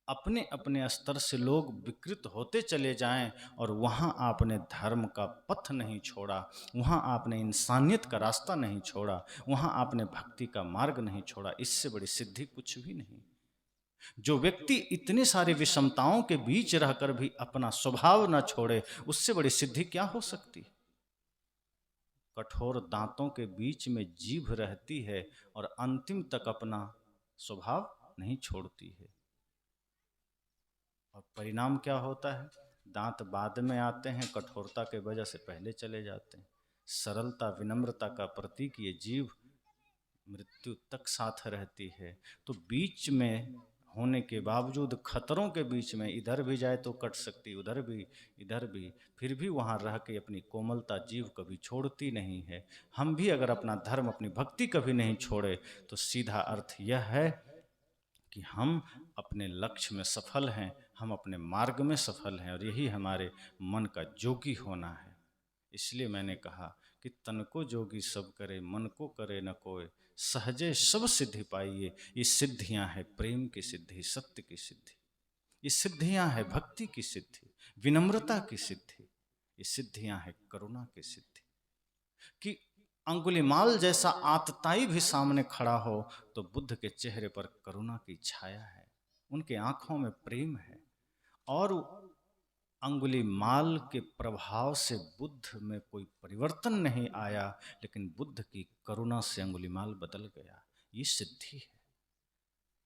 अपने अपने स्तर से लोग विकृत होते चले जाएं और वहाँ आपने धर्म का पथ नहीं छोड़ा, वहाँ आपने इंसानियत का रास्ता नहीं छोड़ा, वहाँ आपने भक्ति का मार्ग नहीं छोड़ा, इससे बड़ी सिद्धि कुछ भी नहीं। जो व्यक्ति इतने सारे विषमताओं के बीच रहकर भी अपना स्वभाव न छोड़े, उससे बड़ी सिद्धि क्या हो सकती। कठोर दांतों के बीच में जीभ रहती है और अंतिम तक अपना स्वभाव नहीं छोड़ती है, और परिणाम क्या होता है, दांत बाद में आते हैं, कठोरता के वजह से पहले चले जाते हैं। सरलता विनम्रता का प्रतीक ये जीभ मृत्यु तक साथ रहती है। तो बीच में होने के बावजूद, खतरों के बीच में, इधर भी जाए तो कट सकती, उधर भी इधर भी, फिर भी वहाँ रह के अपनी कोमलता जीव कभी छोड़ती नहीं है। हम भी अगर अपना धर्म अपनी भक्ति कभी नहीं छोड़े तो सीधा अर्थ यह है कि हम अपने लक्ष्य में सफल हैं, हम अपने मार्ग में सफल हैं, और यही हमारे मन का जोगी होना है। इसलिए मैंने कहा कि तन को जोगी सब करे, मन को करे न कोय, सहजे सब सिद्धि पाइए। ये सिद्धियां हैं प्रेम की सिद्धि, सत्य की सिद्धि, ये सिद्धियां हैं भक्ति की सिद्धि, विनम्रता की सिद्धि, ये सिद्धियां हैं करुणा की सिद्धि। कि अंगुलीमाल जैसा आतताई भी सामने खड़ा हो तो बुद्ध के चेहरे पर करुणा की छाया है, उनके आंखों में प्रेम है। और अंगुलीमाल के प्रभाव से बुद्ध में कोई परिवर्तन नहीं आया, लेकिन बुद्ध की करुणा से अंगुलीमाल बदल गया, ये सिद्धि है।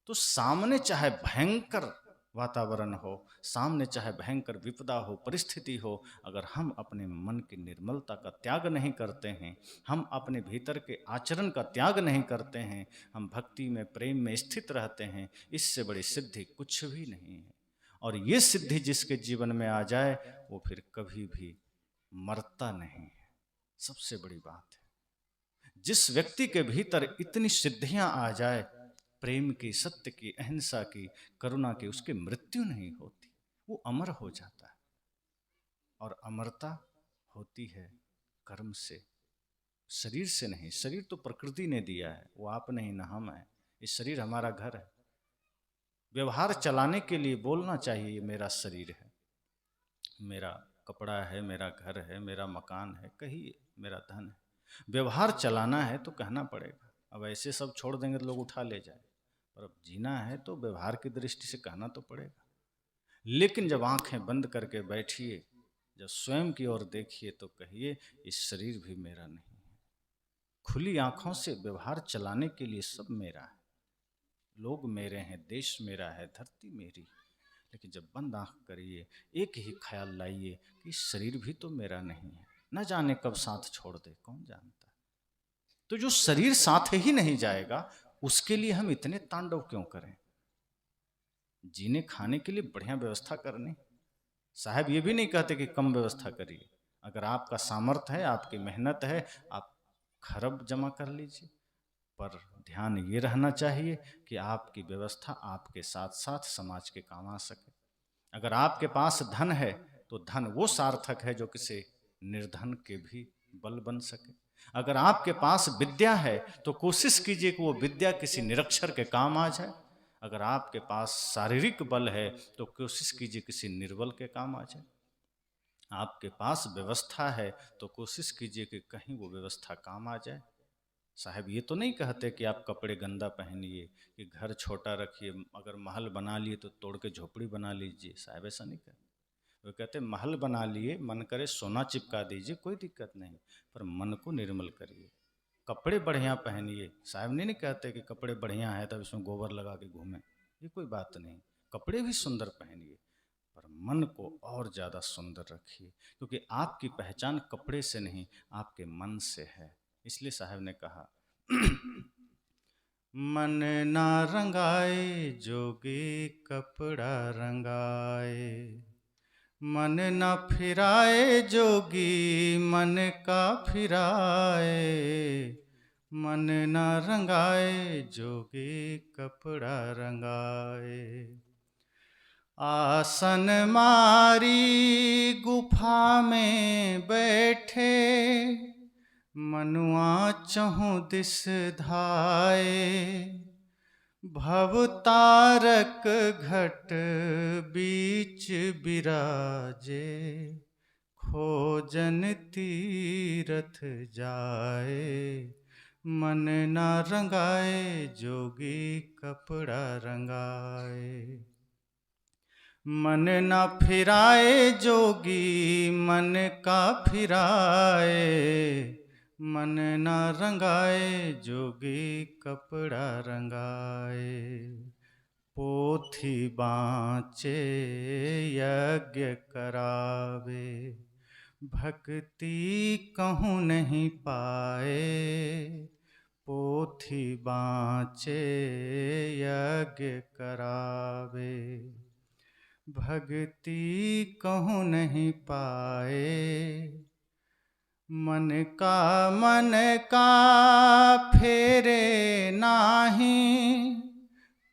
तो सामने चाहे भयंकर वातावरण हो, सामने चाहे भयंकर विपदा हो, परिस्थिति हो, अगर हम अपने मन की निर्मलता का त्याग नहीं करते हैं, हम अपने भीतर के आचरण का त्याग नहीं करते हैं, हम भक्ति में प्रेम में स्थित रहते हैं, इससे बड़ी सिद्धि कुछ भी नहीं है। और ये सिद्धि जिसके जीवन में आ जाए वो फिर कभी भी मरता नहीं है, सबसे बड़ी बात है। जिस व्यक्ति के भीतर इतनी सिद्धियां आ जाए, प्रेम की, सत्य की, अहिंसा की, करुणा की, उसकी मृत्यु नहीं होती, वो अमर हो जाता है। और अमरता होती है कर्म से, शरीर से नहीं। शरीर तो प्रकृति ने दिया है, वो आप नहीं ना हम है। ये शरीर हमारा घर है, व्यवहार चलाने के लिए बोलना चाहिए ये मेरा शरीर है, मेरा कपड़ा है, मेरा घर है, मेरा मकान है, कहिए मेरा धन है। व्यवहार चलाना है तो कहना पड़ेगा। अब ऐसे सब छोड़ देंगे तो लोग उठा ले जाए, पर अब जीना है तो व्यवहार की दृष्टि से कहना तो पड़ेगा। लेकिन जब आंखें बंद करके बैठिए, जब स्वयं की ओर देखिए तो कहिए इस शरीर भी मेरा नहीं है। खुली आंखों से व्यवहार चलाने के लिए सब मेरा है, लोग मेरे हैं, देश मेरा है, धरती मेरी। लेकिन जब बंद आंख करिए, एक ही ख्याल लाइए कि शरीर भी तो मेरा नहीं है, न जाने कब साथ छोड़ दे, कौन जानता। तो जो शरीर साथ ही नहीं जाएगा उसके लिए हम इतने तांडव क्यों करें। जीने खाने के लिए बढ़िया व्यवस्था करनी। साहब ये भी नहीं कहते कि कम व्यवस्था करिए, अगर आपका सामर्थ्य है, आपकी मेहनत है, आप खरब जमा कर लीजिए, पर ध्यान ये रहना चाहिए कि आपकी व्यवस्था आपके साथ साथ समाज के काम आ सके। अगर आपके पास धन है तो धन वो सार्थक है जो किसी निर्धन के भी बल बन सके। अगर आपके पास विद्या है तो कोशिश कीजिए कि वो विद्या किसी निरक्षर के काम आ जाए। अगर आपके पास शारीरिक बल है तो कोशिश कीजिए किसी निर्बल के काम आ जाए। आपके पास व्यवस्था है तो कोशिश कीजिए कि कहीं वो व्यवस्था काम आ जाए। साहब ये तो नहीं कहते कि आप कपड़े गंदा पहनिए, कि घर छोटा रखिए, अगर महल बना लिए तो तोड़ के झोपड़ी बना लीजिए। साहब ऐसा नहीं कहते। वो कहते महल बना लिए, मन करे सोना चिपका दीजिए, कोई दिक्कत नहीं, पर मन को निर्मल करिए। कपड़े बढ़िया पहनिए, साहब नहीं कहते कि कपड़े बढ़िया है तब इसमें गोबर लगा के घूमें, ये कोई बात नहीं। कपड़े भी सुंदर पहनिए, पर मन को और ज़्यादा सुंदर रखिए, क्योंकि आपकी पहचान कपड़े से नहीं, आपके मन से है। इसलिए साहब ने कहा मन ना रंगाए जोगी कपड़ा रंगाए, मन न फिराए जोगी मन का फिराए, मन न रंगाए जोगी कपड़ा रंगाए। आसन मारी गुफा में बैठे, मनुआ चहुँ दिस धाये, भव तारक घट बीच बिराजे, खोजन तीरथ जाए, मन ना रंगाए जोगी कपड़ा रंगाए। मन ना फिराए जोगी मन का फिराए, मन ना रंगाए जोगी कपड़ा रंगाए। पोथी बाँचे यज्ञ करावे, भक्ति कहूँ नहीं पाए, पोथी बाँचे यज्ञ करावे, भक्ति कहूँ नहीं पाए। मन का फेरे नाही,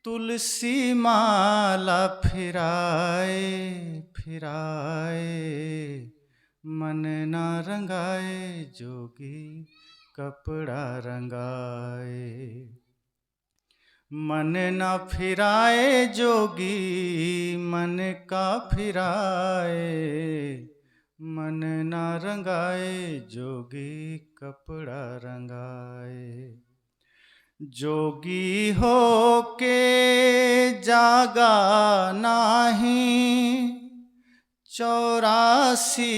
तुलसी माला फिराए फिराए, मन ना रंगाए जोगी कपड़ा रंगाए। मन ना फिराए जोगी मन का फिराए, मन ना रंगाए जोगी कपड़ा रंगाए। जोगी हो के जागा नाही, 84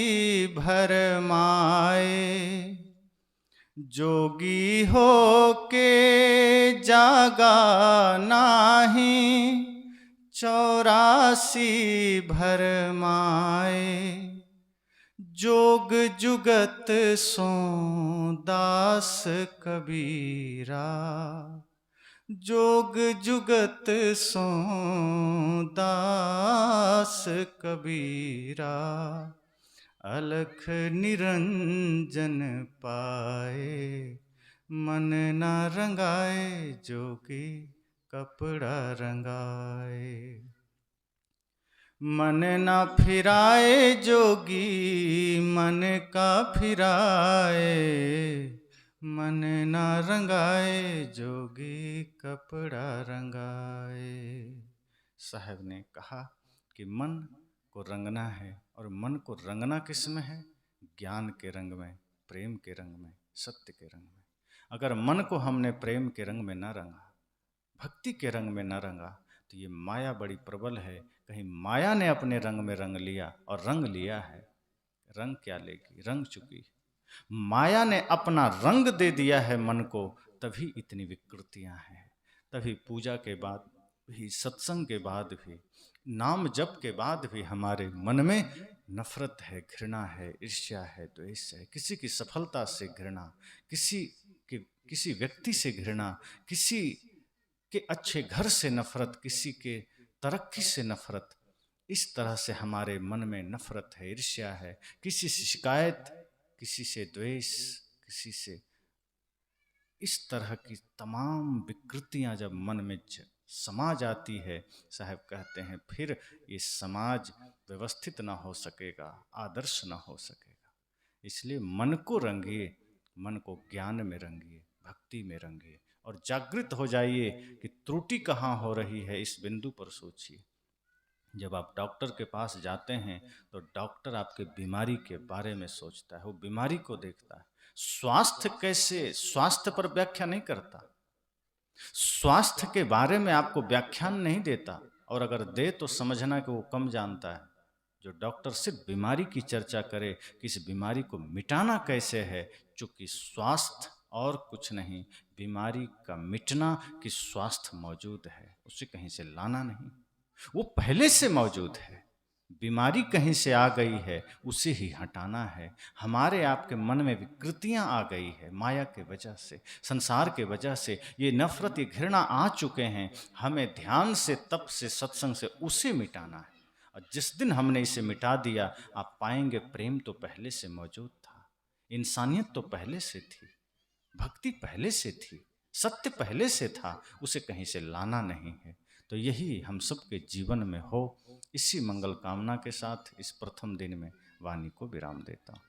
भरमाए, जोगी हो के जागा नाही, 84 भरमाए, जोग जुगत सो दास कबीरा, जोग जुगत सो दास कबीरा, अलख निरंजन पाए, मन ना रंगाए जोगी कपड़ा रंगाए। मन ना फिराए जोगी मन का फिराए, मन ना रंगाए जोगी कपड़ा रंगाए। साहब ने कहा कि मन को रंगना है, और मन को रंगना किस में है? ज्ञान के रंग में, प्रेम के रंग में, सत्य के रंग में। अगर मन को हमने प्रेम के रंग में न रंगा, भक्ति के रंग में न रंगा, तो ये माया बड़ी प्रबल है। कहीं माया ने अपने रंग में रंग लिया, और रंग लिया है, रंग क्या लेगी, रंग चुकी है। माया ने अपना रंग दे दिया है मन को, तभी इतनी विकृतियां हैं। तभी पूजा के बाद भी, सत्संग के बाद भी, नाम जप के बाद भी हमारे मन में नफरत है, घृणा है, ईर्ष्या है, द्वेष है, किसी की सफलता से घृणा, किसी व्यक्ति से घृणा, किसी के अच्छे घर से नफरत, किसी के तरक्की से नफरत। इस तरह से हमारे मन में नफरत है, ईर्ष्या है, किसी से शिकायत, किसी से द्वेष, किसी से, इस तरह की तमाम विकृतियां जब मन में समा जाती है, साहब कहते हैं फिर ये समाज व्यवस्थित ना हो सकेगा, आदर्श ना हो सकेगा। इसलिए मन को रंगिए, मन को ज्ञान में रंगिए, भक्ति में रंगिए, और जागृत हो जाइए कि त्रुटि कहाँ हो रही है, इस बिंदु पर सोचिए। जब आप डॉक्टर के पास जाते हैं तो डॉक्टर आपके बीमारी के बारे में सोचता है, वो बीमारी को देखता है। स्वास्थ्य पर व्याख्या नहीं करता, स्वास्थ्य के बारे में आपको व्याख्यान नहीं देता, और अगर दे तो समझना कि वो कम जानता है। जो डॉक्टर सिर्फ बीमारी की चर्चा करे कि इस बीमारी को मिटाना कैसे है, चूंकि स्वास्थ्य और कुछ नहीं, बीमारी का मिटना कि स्वास्थ्य मौजूद है, उसे कहीं से लाना नहीं, वो पहले से मौजूद है। बीमारी कहीं से आ गई है, उसे ही हटाना है। हमारे आपके मन में विकृतियां आ गई है, माया के वजह से, संसार के वजह से ये नफरत, ये घृणा आ चुके हैं। हमें ध्यान से, तप से, सत्संग से उसे मिटाना है। और जिस दिन हमने इसे मिटा दिया, आप पाएंगे प्रेम तो पहले से मौजूद था, इंसानियत तो पहले से थी, भक्ति पहले से थी, सत्य पहले से था, उसे कहीं से लाना नहीं है। तो यही हम सबके जीवन में हो, इसी मंगल कामना के साथ इस प्रथम दिन में वाणी को विराम देता हूँ।